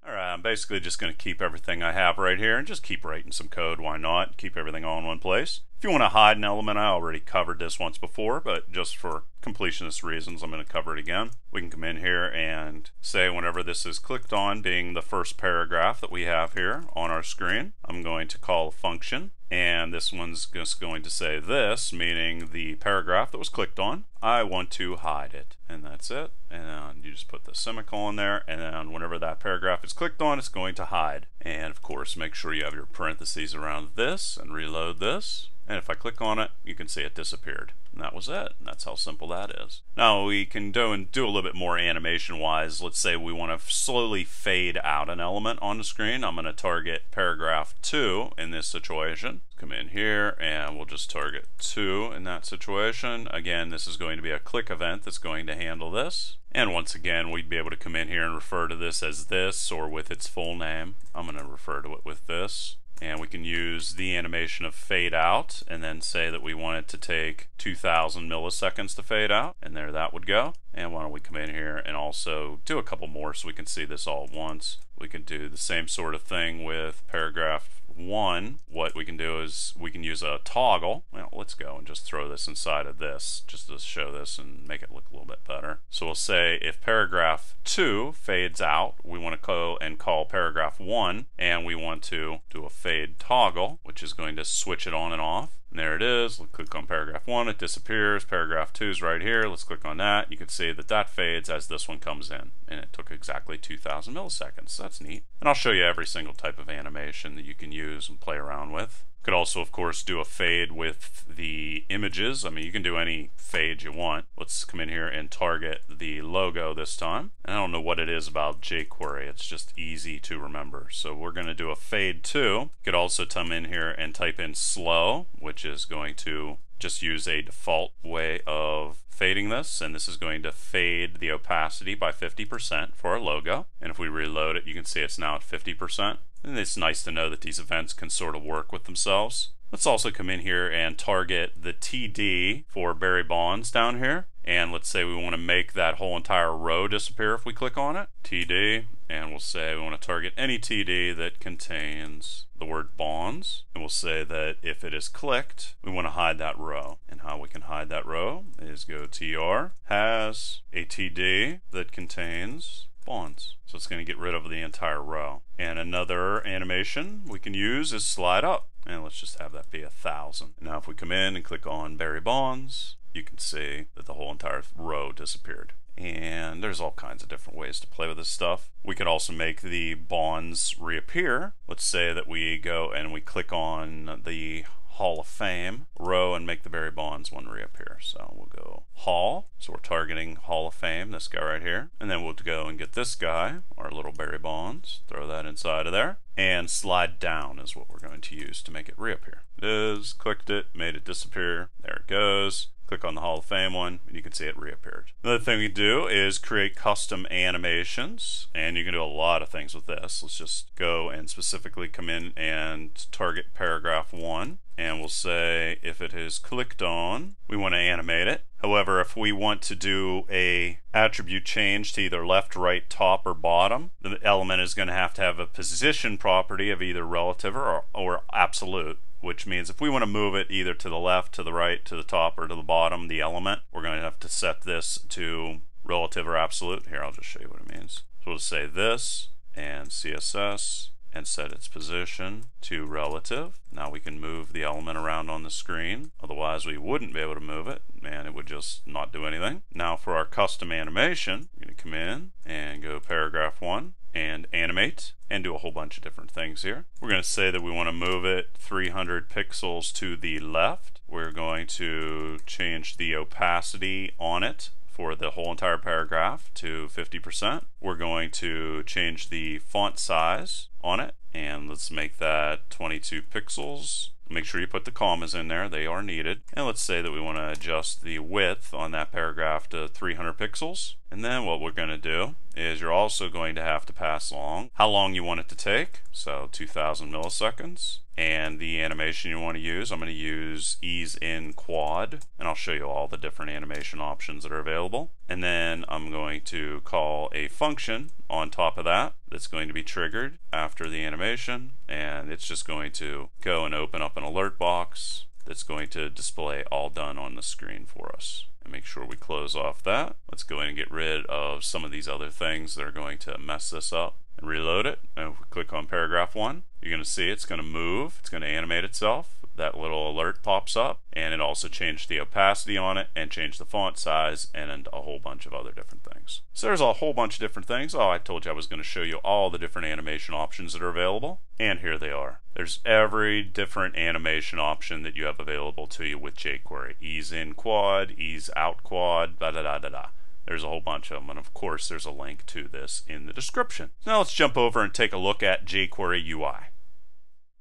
Alright, I'm basically just going to keep everything I have right here and just keep writing some code. Why not? Keep everything all in one place. If you want to hide an element, I already covered this once before, but just for completionist reasons, I'm going to cover it again. We can come in here and say whenever this is clicked on, being the first paragraph that we have here on our screen, I'm going to call a function, and this one's just going to say this, meaning the paragraph that was clicked on, I want to hide it. And that's it. And then you just put the semicolon there, and then whenever that paragraph is clicked on, it's going to hide. And of course, make sure you have your parentheses around this and reload this. And if I click on it, you can see it disappeared. And that was it. And that's how simple that is. Now we can do a little bit more animation wise. Let's say we want to slowly fade out an element on the screen. I'm going to target paragraph 2 in this situation. Come in here and we'll just target 2 in that situation. Again, this is going to be a click event that's going to handle this. And once again, we'd be able to come in here and refer to this as this or with its full name. I'm going to refer to it with this. And we can use the animation of fade out and then say that we want it to take 2000 milliseconds to fade out, and there that would go. And why don't we come in here and also do a couple more so we can see this all at once. We can do the same sort of thing with paragraph 1. What we can do is we can use a toggle. Well, let's go and just throw this inside of this just to show this and make it look a little bit better. So we'll say if paragraph 2 fades out, we want to go and call paragraph 1, and we want to do a fade toggle, which is going to switch it on and off. And there it is. Let's click on paragraph 1, it disappears. Paragraph 2 is right here. Let's click on that. You can see that that fades as this one comes in, and it took exactly 2000 milliseconds. So that's neat. And I'll show you every single type of animation that you can use and play around with. Could also, of course, do a fade with the images. I mean, you can do any fade you want. Let's come in here and target the logo this time. And I don't know what it is about jQuery. It's just easy to remember. So we're going to do a fade too. You could also come in here and type in slow, which is going to just use a default way of fading this, and this is going to fade the opacity by 50% for our logo. And if we reload it, you can see it's now at 50%. And it's nice to know that these events can sort of work with themselves. Let's also come in here and target the TD for Barry Bonds down here. And let's say we want to make that whole entire row disappear if we click on it. TD, and we'll say we want to target any TD that contains the word bonds. And we'll say that if it is clicked, we want to hide that row. And how we can hide that row is go tr has a TD that contains bonds. So it's going to get rid of the entire row. And another animation we can use is slide up. And let's just have that be 1000. Now if we come in and click on Barry Bonds, you can see that the whole entire row disappeared. And there's all kinds of different ways to play with this stuff. We could also make the bonds reappear. Let's say that we go and we click on the Hall of Fame row and make the Barry Bonds one reappear. So we'll go Hall. So we're targeting Hall of Fame, this guy right here. And then we'll go and get this guy, our little Barry Bonds, throw that inside of there. And slide down is what we're going to use to make it reappear. It is, clicked it, made it disappear. There it goes. Click on the Hall of Fame one, and you can see it reappeared. Another thing we do is create custom animations, and you can do a lot of things with this. Let's just go and specifically come in and target paragraph 1, and we'll say if it is clicked on, we want to animate it. However, if we want to do a attribute change to either left, right, top, or bottom, the element is going to have a position property of either relative or absolute. Which means if we want to move it either to the left, to the right, to the top, or to the bottom, the element, we're going to have to set this to relative or absolute. Here, I'll just show you what it means. So we'll say this, and CSS and set its position to relative. Now we can move the element around on the screen. Otherwise we wouldn't be able to move it and it would just not do anything. Now for our custom animation, we're going to come in and go paragraph 1 and animate and do a whole bunch of different things here. We're going to say that we want to move it 300 pixels to the left. We're going to change the opacity on it for the whole entire paragraph to 50%. We're going to change the font size on it, and let's make that 22 pixels. Make sure you put the commas in there, they are needed. And let's say that we want to adjust the width on that paragraph to 300 pixels. And then what we're going to do is you're also going to have to pass along how long you want it to take, so 2000 milliseconds. And the animation you want to use, I'm going to use ease in quad, and I'll show you all the different animation options that are available. And then I'm going to call a function on top of that that's going to be triggered after the animation, and it's just going to go and open up an alert box that's going to display all done on the screen for us. And make sure we close off that. Let's go in and get rid of some of these other things that are going to mess this up and reload it. And if we click on paragraph 1, you're going to see it's going to move, it's going to animate itself. That little alert pops up, and it also changed the opacity on it and changed the font size and a whole bunch of other different things. So there's a whole bunch of different things. Oh, I told you I was going to show you all the different animation options that are available, and here they are. There's every different animation option that you have available to you with jQuery. Ease in quad, ease out quad, da-da-da-da-da. There's a whole bunch of them, and of course there's a link to this in the description. Now let's jump over and take a look at jQuery UI.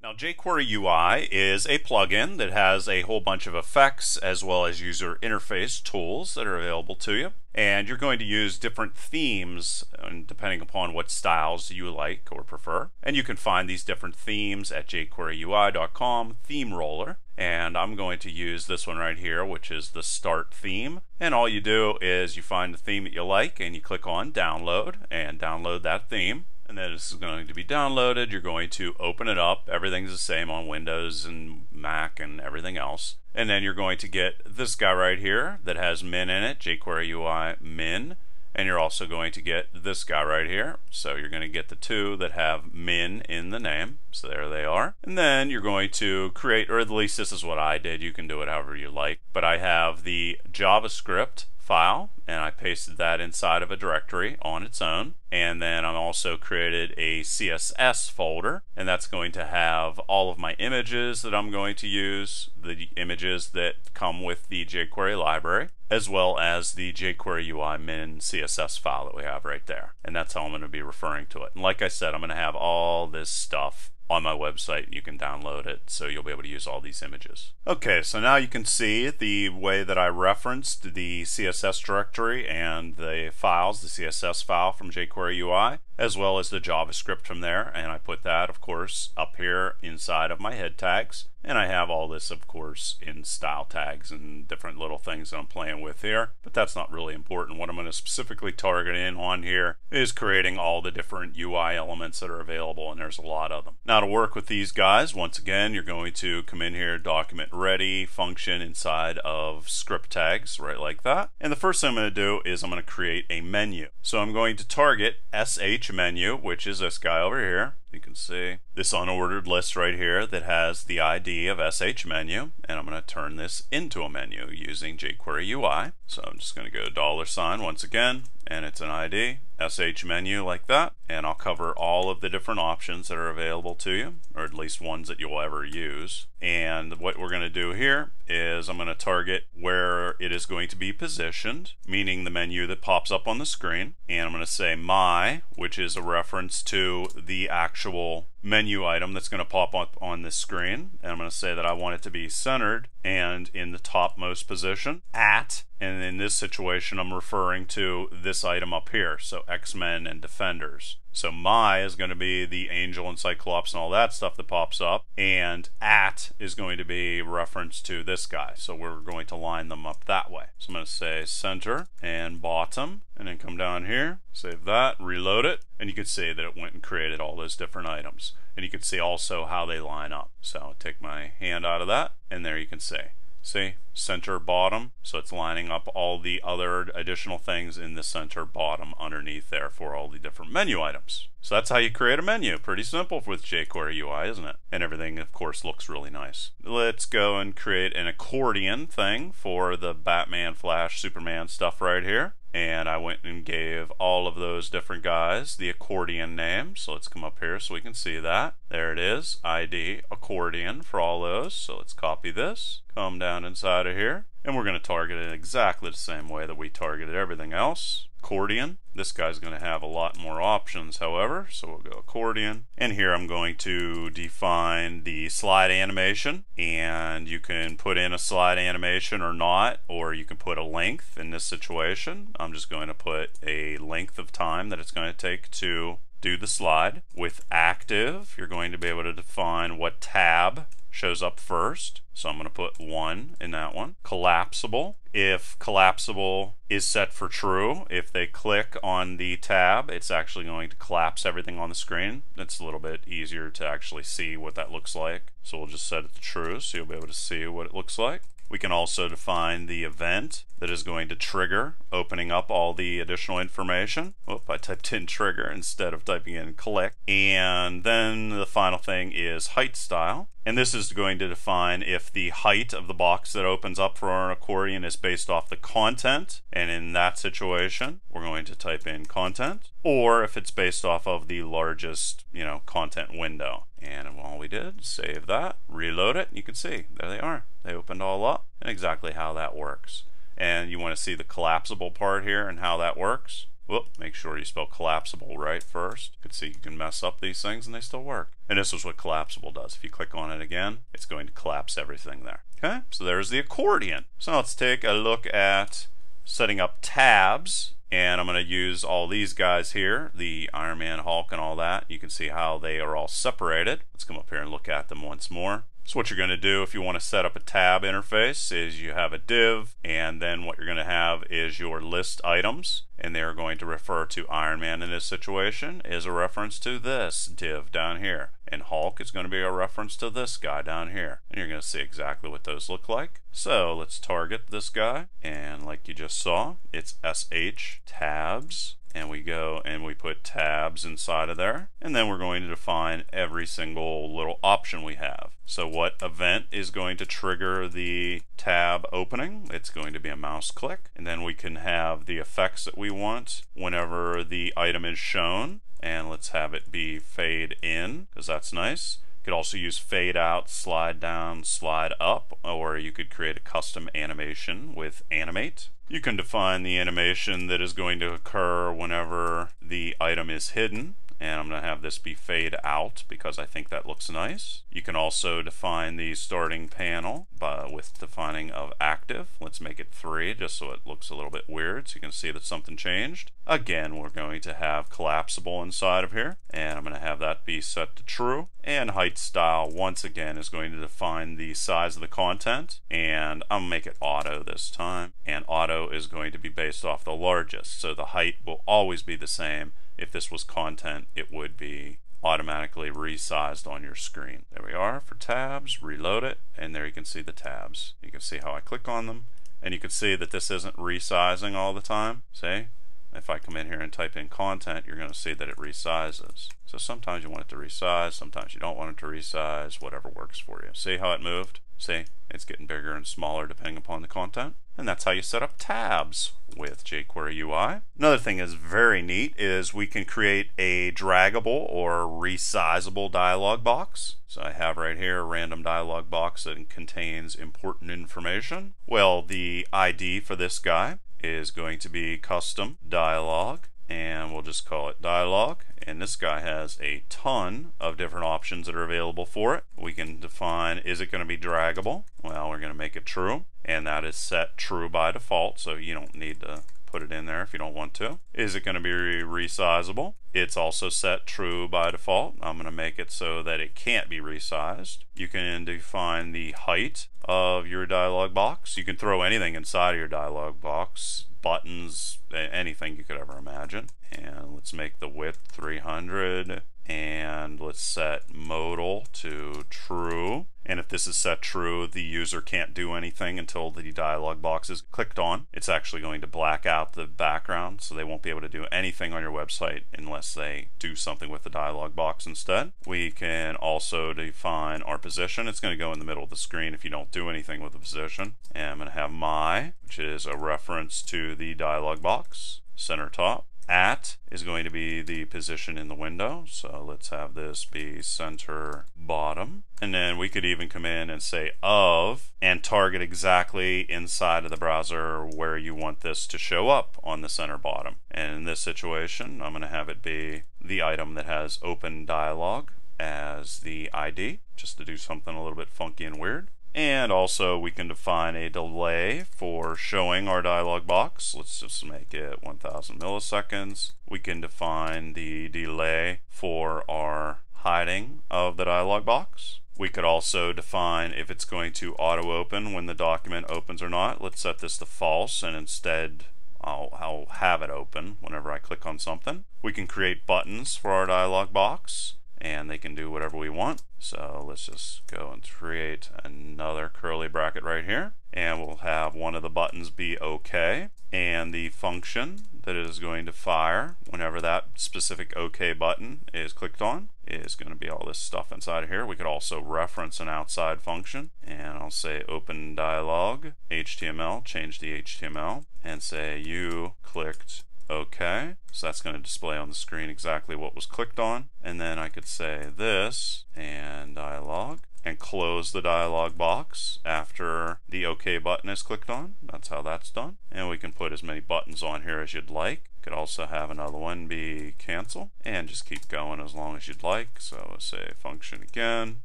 Now jQuery UI is a plugin that has a whole bunch of effects as well as user interface tools that are available to you. And you're going to use different themes depending upon what styles you like or prefer. And you can find these different themes at jQueryUI.com theme roller. And I'm going to use this one right here, which is the start theme. And all you do is you find the theme that you like and you click on download and download that theme. And then this is going to be downloaded. You're going to open it up. Everything's the same on Windows and Mac and everything else. And then you're going to get this guy right here that has min in it, jQuery UI min. And you're also going to get this guy right here. So you're going to get the two that have min in the name. So there they are. And then you're going to create, or at least this is what I did. You can do it however you like. But I have the JavaScript file, and I pasted that inside of a directory on its own. And then I also created a CSS folder, and that's going to have all of my images that I'm going to use, the images that come with the jQuery library, as well as the jQuery UI min CSS file that we have right there. And that's how I'm going to be referring to it. And like I said, I'm going to have all this stuff on my website. You can download it, so you'll be able to use all these images. Okay, so now you can see the way that I referenced the CSS directory and the files, the CSS file from jQuery UI, as well as the JavaScript from there, and I put that, of course, up here inside of my head tags. And I have all this, of course, in style tags and different little things that I'm playing with here. But that's not really important. What I'm going to specifically target in on here is creating all the different UI elements that are available, and there's a lot of them. Now to work with these guys, once again, you're going to come in here, document ready function inside of script tags, right like that. And the first thing I'm going to do is I'm going to create a menu. So I'm going to target sh menu, which is this guy over here. You can see this unordered list right here that has the ID of sh menu, and I'm going to turn this into a menu using jQuery UI. So I'm just going to go $, once again, and it's an ID, sh menu like that, and I'll cover all of the different options that are available to you, or at least ones that you'll ever use. And what we're going to do here is I'm going to target where it is going to be positioned, meaning the menu that pops up on the screen, and I'm going to say my, which is a reference to the actual menu item that's going to pop up on this screen, and I'm going to say that I want it to be centered and in the topmost position at, and in this situation I'm referring to this item up here, so X-Men and Defenders. So my is going to be the Angel and Cyclops and all that stuff that pops up, and at is going to be reference to this guy, so we're going to line them up that way. So I'm going to say center and bottom, and then come down here, save that, reload it, and you can see that it went and created all those different items. And you can see also how they line up. So I'll take my hand out of that, and there you can see. See, center bottom, so it's lining up all the other additional things in the center bottom underneath there for all the different menu items. So that's how you create a menu. Pretty simple with JQuery UI, isn't it? And everything, of course, looks really nice. Let's go and create an accordion thing for the Batman, Flash, Superman stuff right here. And I went and gave all of those different guys the accordion name. So let's come up here so we can see that. There it is, ID accordion for all those. So let's copy this, come down inside of here, and we're going to target it exactly the same way that we targeted everything else. Accordion. This guy's going to have a lot more options, however, so we'll go accordion. And here I'm going to define the slide animation, and you can put in a slide animation or not, or you can put a length in this situation. I'm just going to put a length of time that it's going to take to do the slide. With active, you're going to be able to define what tab shows up first. So I'm going to put 1 in that one. Collapsible. If collapsible is set for true, if they click on the tab, it's actually going to collapse everything on the screen. It's a little bit easier to actually see what that looks like. So we'll just set it to true so you'll be able to see what it looks like. We can also define the event that is going to trigger opening up all the additional information. Oop, I typed in trigger instead of typing in click. And then the final thing is height style. And this is going to define if the height of the box that opens up for our accordion is based off the content. And in that situation, we're going to type in content. Or if it's based off of the largest, content window. And all we did, save that, reload it, and you can see, there they are. They opened all up, and exactly how that works. And you want to see the collapsible part here and how that works. Whoop, make sure you spell collapsible right first. You can see you can mess up these things and they still work. And this is what collapsible does. If you click on it again, it's going to collapse everything there. Okay, so there's the accordion. So let's take a look at setting up tabs. And I'm going to use all these guys here, the Iron Man, Hulk, and all that. You can see how they are all separated. Let's come up here and look at them once more. So what you're going to do if you want to set up a tab interface is you have a div, and then what you're going to have is your list items, and they're going to refer to Iron Man in this situation is a reference to this div down here. And Hulk is going to be a reference to this guy down here. And you're going to see exactly what those look like. So let's target this guy, and like you just saw, it's SH tabs. And we go and we put tabs inside of there, and then we're going to define every single little option we have. So what event is going to trigger the tab opening? It's going to be a mouse click, and then we can have the effects that we want whenever the item is shown, and let's have it be fade in because that's nice. You could also use fade out, slide down, slide up, or you could create a custom animation with animate. You can define the animation that is going to occur whenever the item is hidden, and I'm going to have this be fade out because I think that looks nice. You can also define the starting panel with defining of active. Let's make it 3 just so it looks a little bit weird so you can see that something changed. Again, we're going to have collapsible inside of here, and I'm going to have that be set to true. And height style once again is going to define the size of the content, and I'm going to make it auto this time, and auto is going to be based off the largest, so the height will always be the same. If this was content, it would be automatically resized on your screen. There we are for tabs, reload it, and there you can see the tabs. You can see how I click on them, and you can see that this isn't resizing all the time. See? If I come in here and type in content, you're going to see that it resizes. So sometimes you want it to resize, sometimes you don't want it to resize, whatever works for you. See how it moved? See? It's getting bigger and smaller depending upon the content. And that's how you set up tabs with jQuery UI. Another thing that's very neat is we can create a draggable or resizable dialog box. So I have right here a random dialog box that contains important information. Well, the ID for this guy is going to be custom dialog, and we'll just call it dialog. And this guy has a ton of different options that are available for it. We can define, is it going to be draggable? Well, we're going to make it true, and that is set true by default, so you don't need to put it in there if you don't want to. Is it going to be resizable? It's also set true by default. I'm going to make it so that it can't be resized. You can define the height of your dialog box. You can throw anything inside of your dialog box, buttons, anything you could ever imagine. And let's make the width 300, and let's set modal to true. And if this is set true, the user can't do anything until the dialog box is clicked on. It's actually going to black out the background, so they won't be able to do anything on your website unless they do something with the dialog box instead. We can also define our position. It's going to go in the middle of the screen if you don't do anything with the position. And I'm going to have my, which is a reference to the dialog box, center top. At is going to be the position in the window, so let's have this be center bottom. And then we could even come in and say of and target exactly inside of the browser where you want this to show up on the center bottom. And in this situation, I'm going to have it be the item that has open dialog as the ID, just to do something a little bit funky and weird. And also we can define a delay for showing our dialog box. Let's just make it 1000 milliseconds. We can define the delay for our hiding of the dialog box. We could also define if it's going to auto open when the document opens or not. Let's set this to false, and instead I'll have it open whenever I click on something. We can create buttons for our dialog box, and they can do whatever we want. So let's just go and create another curly bracket right here, and we'll have one of the buttons be OK, and the function that is going to fire whenever that specific OK button is clicked on is going to be all this stuff inside of here. We could also reference an outside function, and I'll say open dialog HTML, change the HTML, and say you clicked OK. So that's going to display on the screen exactly what was clicked on. And then I could say this and dialog and close the dialog box after the OK button is clicked on. That's how that's done. And we can put as many buttons on here as you'd like. Could also have another one be cancel, and just keep going as long as you'd like. So let's say function again,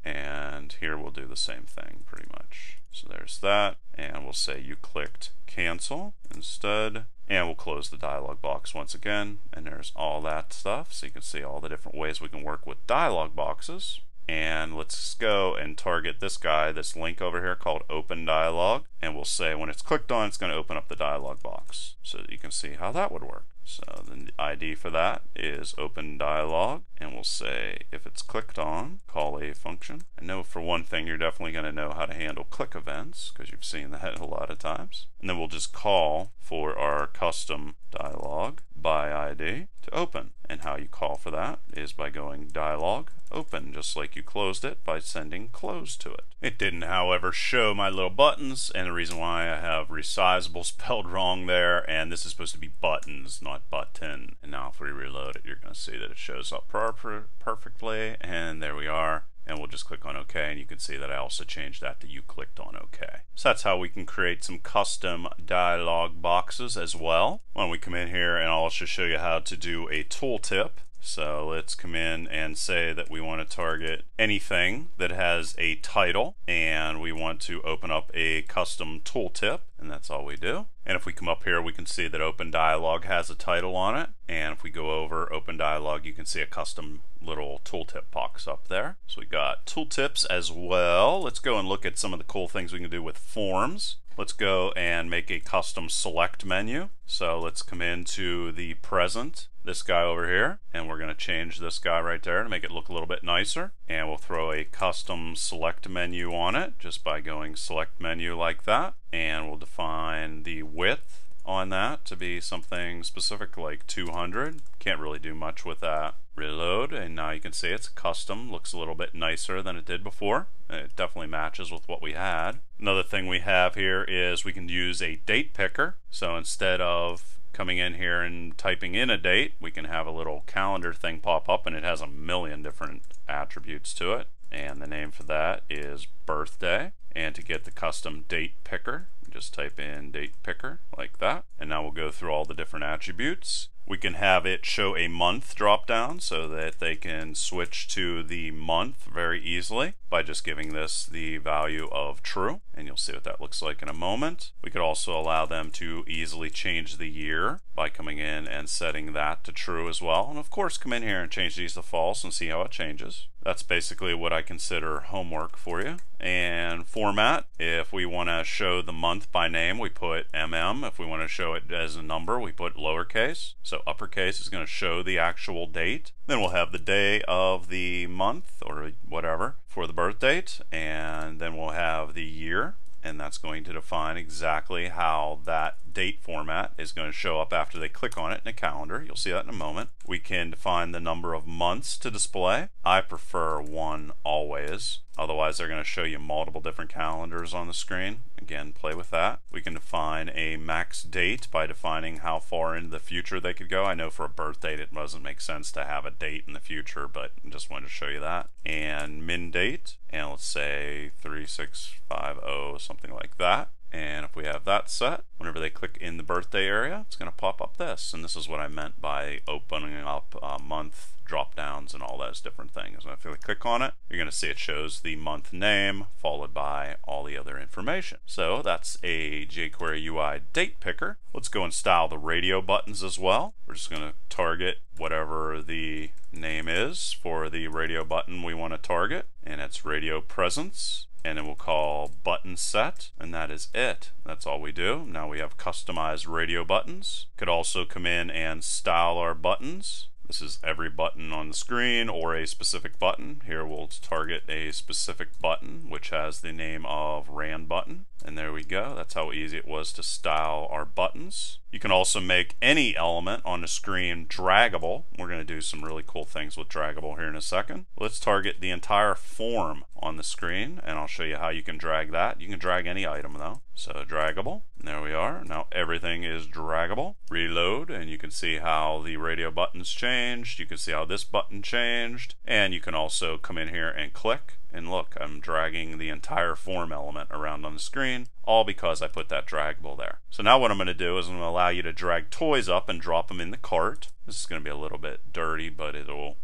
and here we'll do the same thing pretty much. So there's that, and we'll say you clicked cancel instead, and we'll close the dialog box once again, and there's all that stuff. So you can see all the different ways we can work with dialog boxes. And let's go and target this guy, this link over here called open dialog, and we'll say when it's clicked on, it's going to open up the dialog box so that you can see how that would work. So the ID for that is open dialog, and we'll say if it's clicked on, call a function. I know for one thing you're definitely going to know how to handle click events because you've seen that a lot of times. And then we'll just call for our custom dialog by ID to open. And how you call for that is by going dialog open, just like you closed it by sending close to it. It didn't, however, show my little buttons, and the reason why I have resizable spelled wrong there, and this is supposed to be buttons, not button. And now if we reload it, you're going to see that it shows up perfectly, and there we are. And we'll just click on OK, and you can see that I also changed that to you clicked on OK. So that's how we can create some custom dialog boxes as well. When we come in here, and I'll also show you how to do a tooltip. So let's come in and say that we want to target anything that has a title, and we want to open up a custom tooltip, and that's all we do. And if we come up here, we can see that Open Dialog has a title on it, and if we go over Open Dialog, you can see a custom little tooltip box up there. So we got tooltips as well. Let's go and look at some of the cool things we can do with forms. Let's go and make a custom select menu. So let's come into the present, this guy over here, and we're going to change this guy right there to make it look a little bit nicer. And we'll throw a custom select menu on it just by going select menu like that. And we'll define the width on that to be something specific like 200. Can't really do much with that. Reload, and now you can see it's custom. Looks a little bit nicer than it did before. It definitely matches with what we had. Another thing we have here is we can use a date picker. So instead of coming in here and typing in a date, we can have a little calendar thing pop up, and it has a million different attributes to it. And the name for that is birthday. And to get the custom date picker, just type in date picker like that. And now we'll go through all the different attributes. We can have it show a month drop down so that they can switch to the month very easily by just giving this the value of true, and you'll see what that looks like in a moment. We could also allow them to easily change the year by coming in and setting that to true as well. And of course, come in here and change these to false and see how it changes. That's basically what I consider homework for you. And format, if we want to show the month by name, we put MM. If we want to show it as a number, we put lowercase. So uppercase is going to show the actual date. Then we'll have the day of the month or whatever for the birth date, and then we'll have the year, and that's going to define exactly how that date format is going to show up after they click on it in a calendar. You'll see that in a moment. We can define the number of months to display. I prefer one always. Otherwise, they're going to show you multiple different calendars on the screen. Again, play with that. We can define a max date by defining how far into the future they could go. I know for a birth date it doesn't make sense to have a date in the future, but I just wanted to show you that. And min date, and let's say 3650, something like that. And if we have that set, whenever they click in the birthday area, it's going to pop up this. And this is what I meant by opening up month drop downs and all those different things. And if you click on it, you're going to see it shows the month name followed by all the other information. So that's a JQuery UI date picker. Let's go and style the radio buttons as well. We're just going to target whatever the name is for the radio button we want to target, and it's radio presence. And then we'll call button set, and that is it. That's all we do. Now we have customized radio buttons. Could also come in and style our buttons. This is every button on the screen or a specific button. Here we'll target a specific button which has the name of ran button. And there we go. That's how easy it was to style our buttons. You can also make any element on the screen draggable. We're going to do some really cool things with draggable here in a second. Let's target the entire form on the screen, and I'll show you how you can drag that. You can drag any item though. So draggable, and there we are. Now everything is draggable. Reload, and you can see how the radio buttons changed. You can see how this button changed, and you can also come in here and click. And look, I'm dragging the entire form element around on the screen, all because I put that draggable there. So now what I'm going to do is I'm going to allow you to drag toys up and drop them in the cart. This is going to be a little bit dirty, but it'll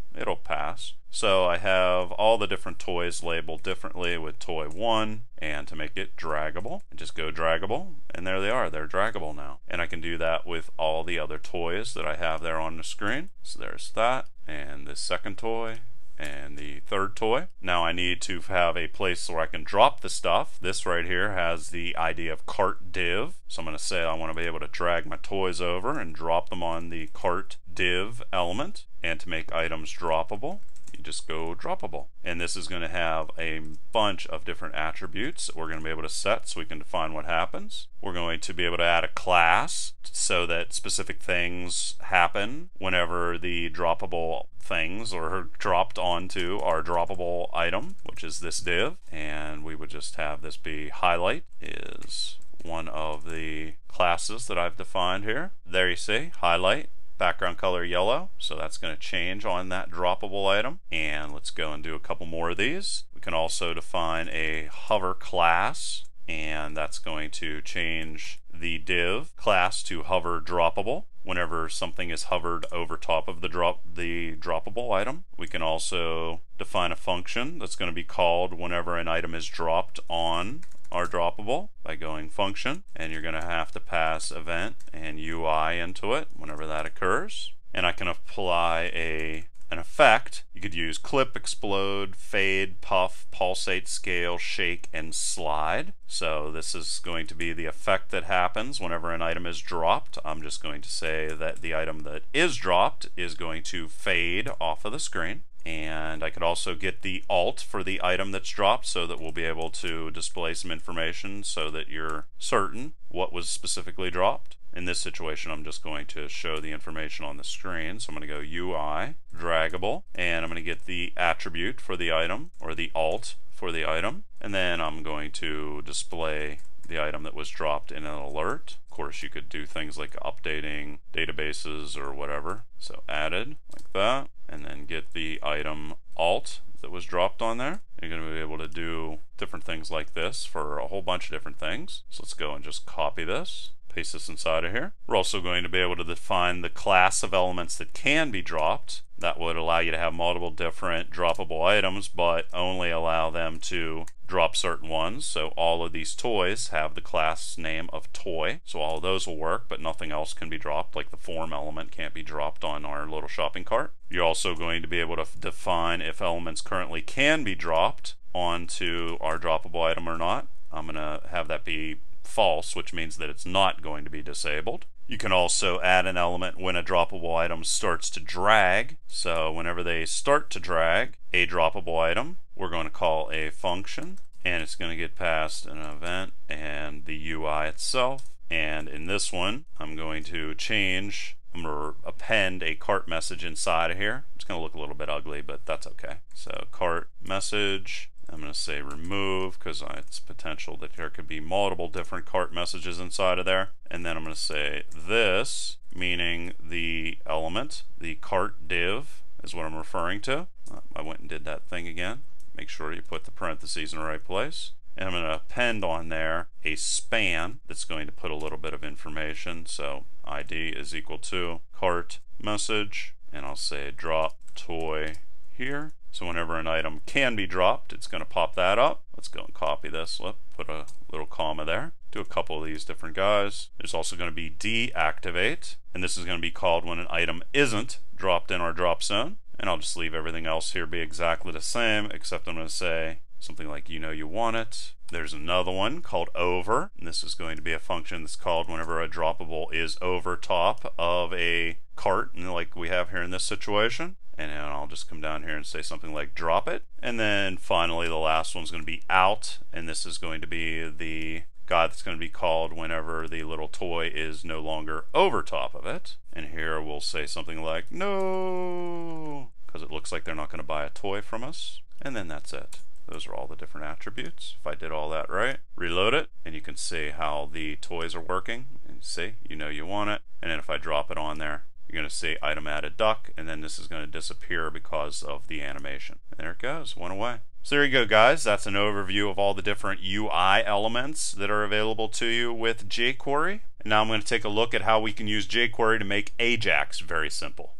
pass. So I have all the different toys labeled differently with toy 1, and to make it draggable, just go draggable, and there they are. They're draggable now. And I can do that with all the other toys that I have there on the screen. So there's that, and this second toy, and the third toy. Now I need to have a place where I can drop the stuff. This right here has the ID of cart div. So I'm going to say I want to be able to drag my toys over and drop them on the cart div element. And to make items droppable, you just go droppable. And this is going to have a bunch of different attributes that we're going to be able to set so we can define what happens. We're going to be able to add a class so that specific things happen whenever the droppable things are dropped onto our droppable item, which is this div. And we would just have this be highlight is one of the classes that I've defined here. There you see, highlight. Background color yellow, so that's going to change on that droppable item. And let's go and do a couple more of these. We can also define a hover class, and that's going to change the div class to hover droppable whenever something is hovered over top of the droppable item. We can also define a function that's going to be called whenever an item is dropped on our droppable by going function, and you're going to have to pass event and UI into it whenever that occurs. And I can apply an effect. You could use clip, explode, fade, puff, pulsate, scale, shake, and slide. So this is going to be the effect that happens whenever an item is dropped. I'm just going to say that the item that is dropped is going to fade off of the screen. And I could also get the alt for the item that's dropped so that we'll be able to display some information so that you're certain what was specifically dropped. In this situation, I'm just going to show the information on the screen. So I'm going to go UI, draggable, and I'm going to get the attribute for the item, or the alt for the item. And then I'm going to display the item that was dropped in an alert. Of course, you could do things like updating databases or whatever. So added, like that, and then get the item alt that was dropped on there. You're going to be able to do different things like this for a whole bunch of different things. So let's go and just copy this, paste this inside of here. We're also going to be able to define the class of elements that can be dropped. That would allow you to have multiple different droppable items, but only allow them to drop certain ones. So all of these toys have the class name of toy. So all of those will work, but nothing else can be dropped, like the form element can't be dropped on our little shopping cart. You're also going to be able to define if elements currently can be dropped onto our droppable item or not. I'm going to have that be false, which means that it's not going to be disabled. You can also add an element when a droppable item starts to drag. So whenever they start to drag a droppable item, we're going to call a function, and it's going to get passed an event and the UI itself. And in this one, I'm going to append a cart message inside of here. It's going to look a little bit ugly, but that's okay. So cart message, I'm going to say remove because it's potential that there could be multiple different cart messages inside of there. And then I'm going to say this, meaning the element, the cart div is what I'm referring to. I went and did that thing again. Make sure you put the parentheses in the right place. And I'm going to append on there a span that's going to put a little bit of information. So ID is equal to cart message, and I'll say drop toy here. So whenever an item can be dropped, it's going to pop that up. Let's go and copy this. Put a little comma there. Do a couple of these different guys. There's also going to be deactivate, and this is going to be called when an item isn't dropped in our drop zone. And I'll just leave everything else here be exactly the same, except I'm going to say something like you want it. There's another one called over, and this is going to be a function that's called whenever a droppable is over top of a cart, and like we have here in this situation. And then I'll just come down here and say something like drop it. And then finally the last one's going to be out, and this is going to be the guy that's going to be called whenever the little toy is no longer over top of it. And here we'll say something like no, because it looks like they're not going to buy a toy from us. And then that's it. Those are all the different attributes. If I did all that right, reload it, and you can see how the toys are working. And see, you want it. And then if I drop it on there, you're going to see item added duck, and then this is going to disappear because of the animation. And there it goes, went away. So there you go, guys. That's an overview of all the different UI elements that are available to you with jQuery. And now I'm going to take a look at how we can use jQuery to make Ajax very simple.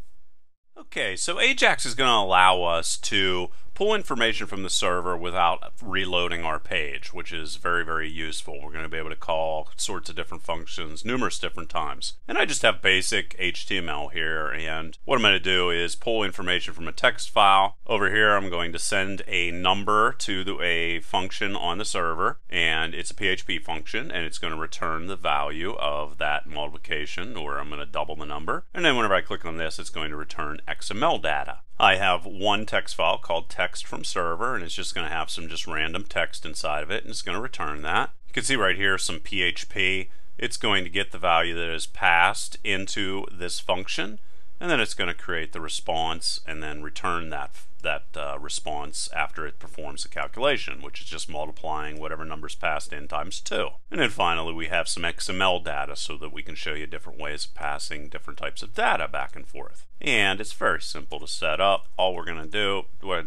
Okay, so Ajax is going to allow us to pull information from the server without reloading our page, which is very, very useful. We're going to be able to call sorts of different functions numerous different times. And I just have basic HTML here, and what I'm going to do is pull information from a text file. Over here I'm going to send a number to a function on the server, and it's a PHP function, and it's going to return the value of that multiplication, or I'm going to double the number. And then whenever I click on this, it's going to return XML data. I have one text file called text from server, and it's just going to have some just random text inside of it, and it's going to return that. You can see right here some PHP. It's going to get the value that is passed into this function, and then it's going to create the response and then return that response after it performs the calculation, which is just multiplying whatever number's passed in times 2. And then finally we have some XML data so that we can show you different ways of passing different types of data back and forth. And it's very simple to set up. All we're going to do,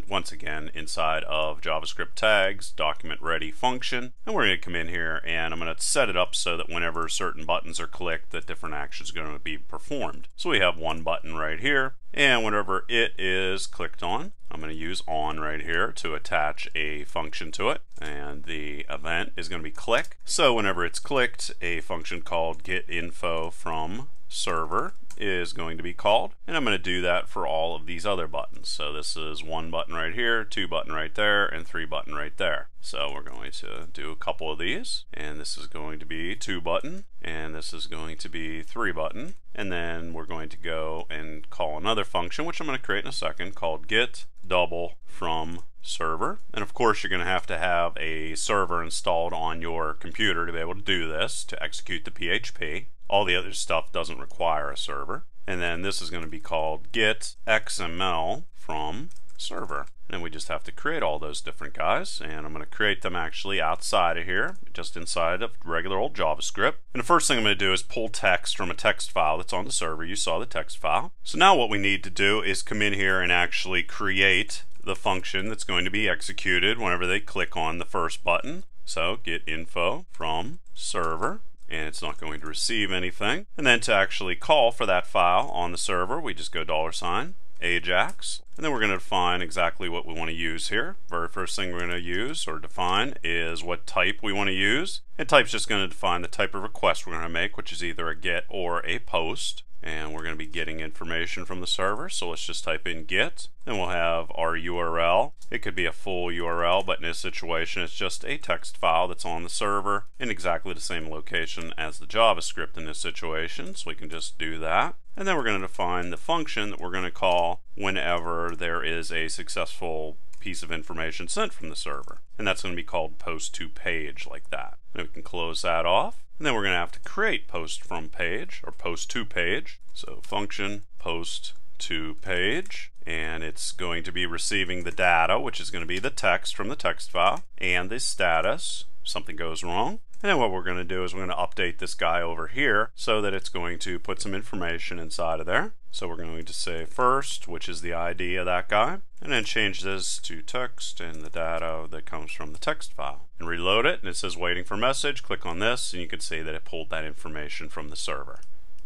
once again, inside of JavaScript tags, document ready function, and we're going to come in here and I'm going to set it up so that whenever certain buttons are clicked, that different actions are going to be performed. So we have one button right here, and whenever it is clicked on, I'm going to use on right here to attach a function to it, and the event is going to be click. So whenever it's clicked, a function called getInfo from server is going to be called, and I'm going to do that for all of these other buttons. So this is 1 button right here, 2 button right there, and 3 button right there. So we're going to do a couple of these, and this is going to be 2 button, and this is going to be 3 button, and then we're going to go and call another function, which I'm going to create in a second, called get double from server. And of course you're going to have a server installed on your computer to be able to do this, to execute the PHP. All the other stuff doesn't require a server. And then this is going to be called get XML from server. And then we just have to create all those different guys, and I'm going to create them actually outside of here, just inside of regular old JavaScript. And the first thing I'm going to do is pull text from a text file that's on the server. You saw the text file. So now what we need to do is come in here and actually create the function that's going to be executed whenever they click on the first button. So get info from server, and it's not going to receive anything. And then to actually call for that file on the server, we just go $Ajax, and then we're going to define exactly what we want to use here. Very first thing we're going to use or define is what type we want to use, and type's just going to define the type of request we're going to make, which is either a get or a post. and we're going to be getting information from the server. So let's just type in get, then we'll have our URL. It could be a full URL, but in this situation it's just a text file that's on the server in exactly the same location as the JavaScript in this situation, so we can just do that. And then we're going to define the function that we're going to call whenever there is a successful piece of information sent from the server, and that's going to be called post to page, like that. And we can close that off, and then we're going to have to create post from page or post to page. So function post to page, and it's going to be receiving the data, which is going to be the text from the text file, and the status, something goes wrong. And then what we're going to do is we're going to update this guy over here so that it's going to put some information inside of there. So we're going to say first, which is the ID of that guy, and then change this to text and the data that comes from the text file. And reload it, and it says waiting for message. Click on this, and you can see that it pulled that information from the server.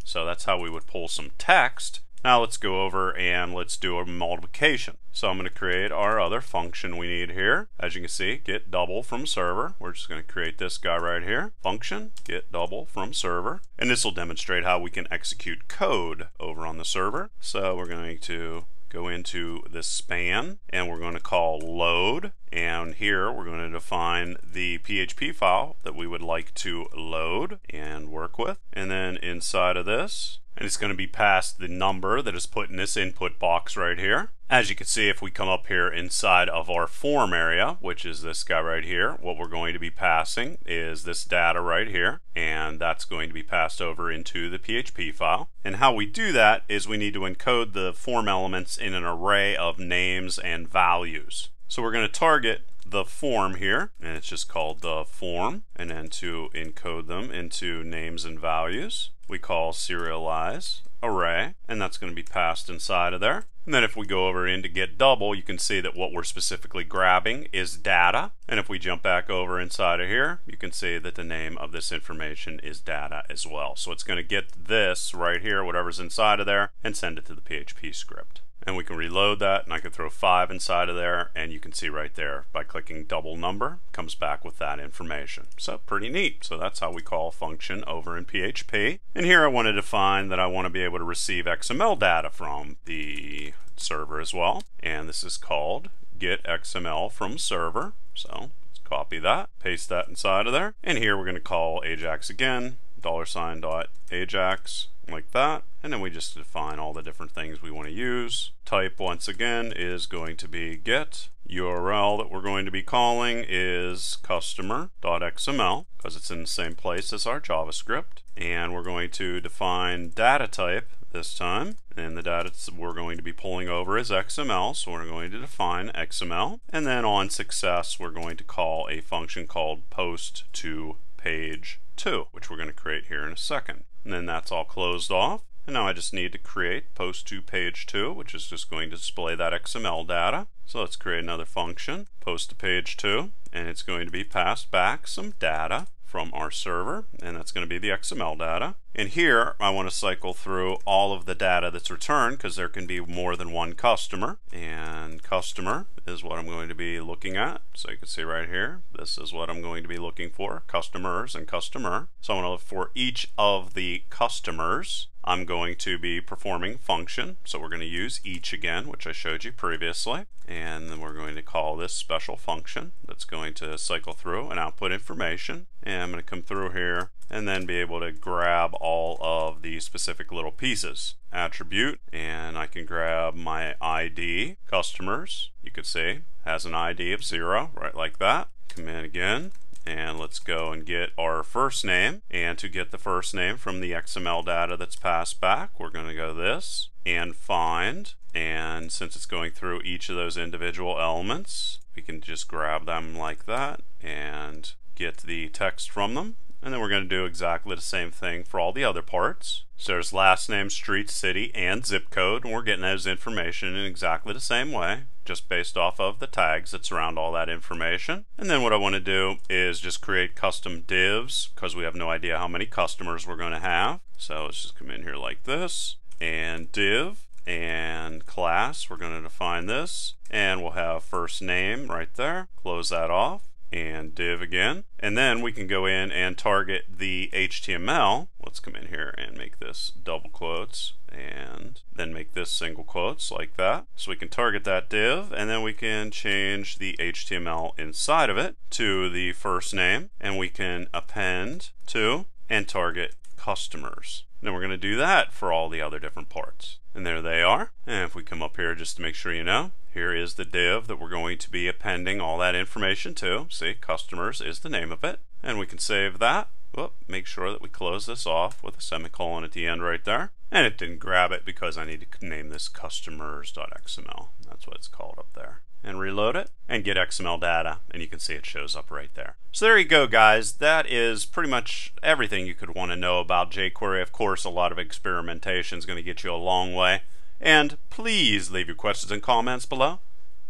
So that's how we would pull some text. Now let's go over and let's do a multiplication. So I'm going to create our other function we need here. As you can see, get double from server. We're just going to create this guy right here. Function, get double from server. And this will demonstrate how we can execute code over on the server. So we're going to go into this span, and we're going to call load, and here we're going to define the PHP file that we would like to load and work with. And then inside of this, and it's going to be passed the number that is put in this input box right here. As you can see, if we come up here inside of our form area, which is this guy right here, what we're going to be passing is this data right here, and that's going to be passed over into the PHP file. And how we do that is we need to encode the form elements in an array of names and values. So we're going to target the form here, and it's just called the form, and then to encode them into names and values, we call serialize array, and that's going to be passed inside of there. And then if we go over into get double, you can see that what we're specifically grabbing is data. And if we jump back over inside of here, you can see that the name of this information is data as well. So it's going to get this right here, whatever's inside of there, and send it to the PHP script. And we can reload that, and I can throw 5 inside of there, and you can see right there by clicking double number comes back with that information. So pretty neat. So that's how we call a function over in PHP. And here I want to define that I want to be able to receive XML data from the server as well, and this is called get XML from server. So let's copy that, paste that inside of there, and here we're going to call Ajax again, $.Ajax, like that, and then we just define all the different things we want to use. Type, once again, is going to be get. URL that we're going to be calling is customer.xml, because it's in the same place as our JavaScript. And we're going to define data type this time, and the data we're going to be pulling over is XML, so we're going to define XML. And then on success, we're going to call a function called post to page 2, which we're going to create here in a second. And then that's all closed off. And now I just need to create post to page 2, which is just going to display that XML data. So let's create another function, post to page 2, and it's going to be passed back some data from our server, and that's going to be the XML data. And here I want to cycle through all of the data that's returned, because there can be more than one customer, and customer is what I'm going to be looking at. So you can see right here, this is what I'm going to be looking for, customers and customer. So I'm going to look for each of the customers. I'm going to be performing function, so we're going to use each again, which I showed you previously, and then we're going to call this special function that's going to cycle through and output information. And I'm going to come through here and then be able to grab all of the specific little pieces. Attribute, and I can grab my ID, customers, you could see, has an ID of 0, right like that. Come in again, and let's go and get our first name. And to get the first name from the XML data that's passed back, we're going to go this and find, and since it's going through each of those individual elements, we can just grab them like that and get the text from them. And then we're going to do exactly the same thing for all the other parts. So there's last name, street, city, and zip code, and we're getting those information in exactly the same way, just based off of the tags that surround all that information. And then what I want to do is just create custom divs, because we have no idea how many customers we're going to have. So let's just come in here like this, and div, and class, we're going to define this, and we'll have first name right there, close that off, and div again, and then we can go in and target the HTML. Let's let's come in here and make this double quotes and then make this single quotes like that. So we can target that div, and then we can change the HTML inside of it to the first name, and we can append to and target customers. Then we're going to do that for all the other different parts. And there they are. And if we come up here just to make sure you know, here is the div that we're going to be appending all that information to. See, customers is the name of it. And we can save that. Whoop, make sure that we close this off with a semicolon at the end right there. And it didn't grab it because I need to name this customers.xml. That's what it's called up there. And reload it and get XML data, and you can see it shows up right there. So there you go, guys. That is pretty much everything you could want to know about jQuery. Of course, a lot of experimentation is going to get you a long way. And please leave your questions and comments below.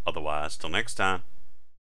Otherwise, till next time.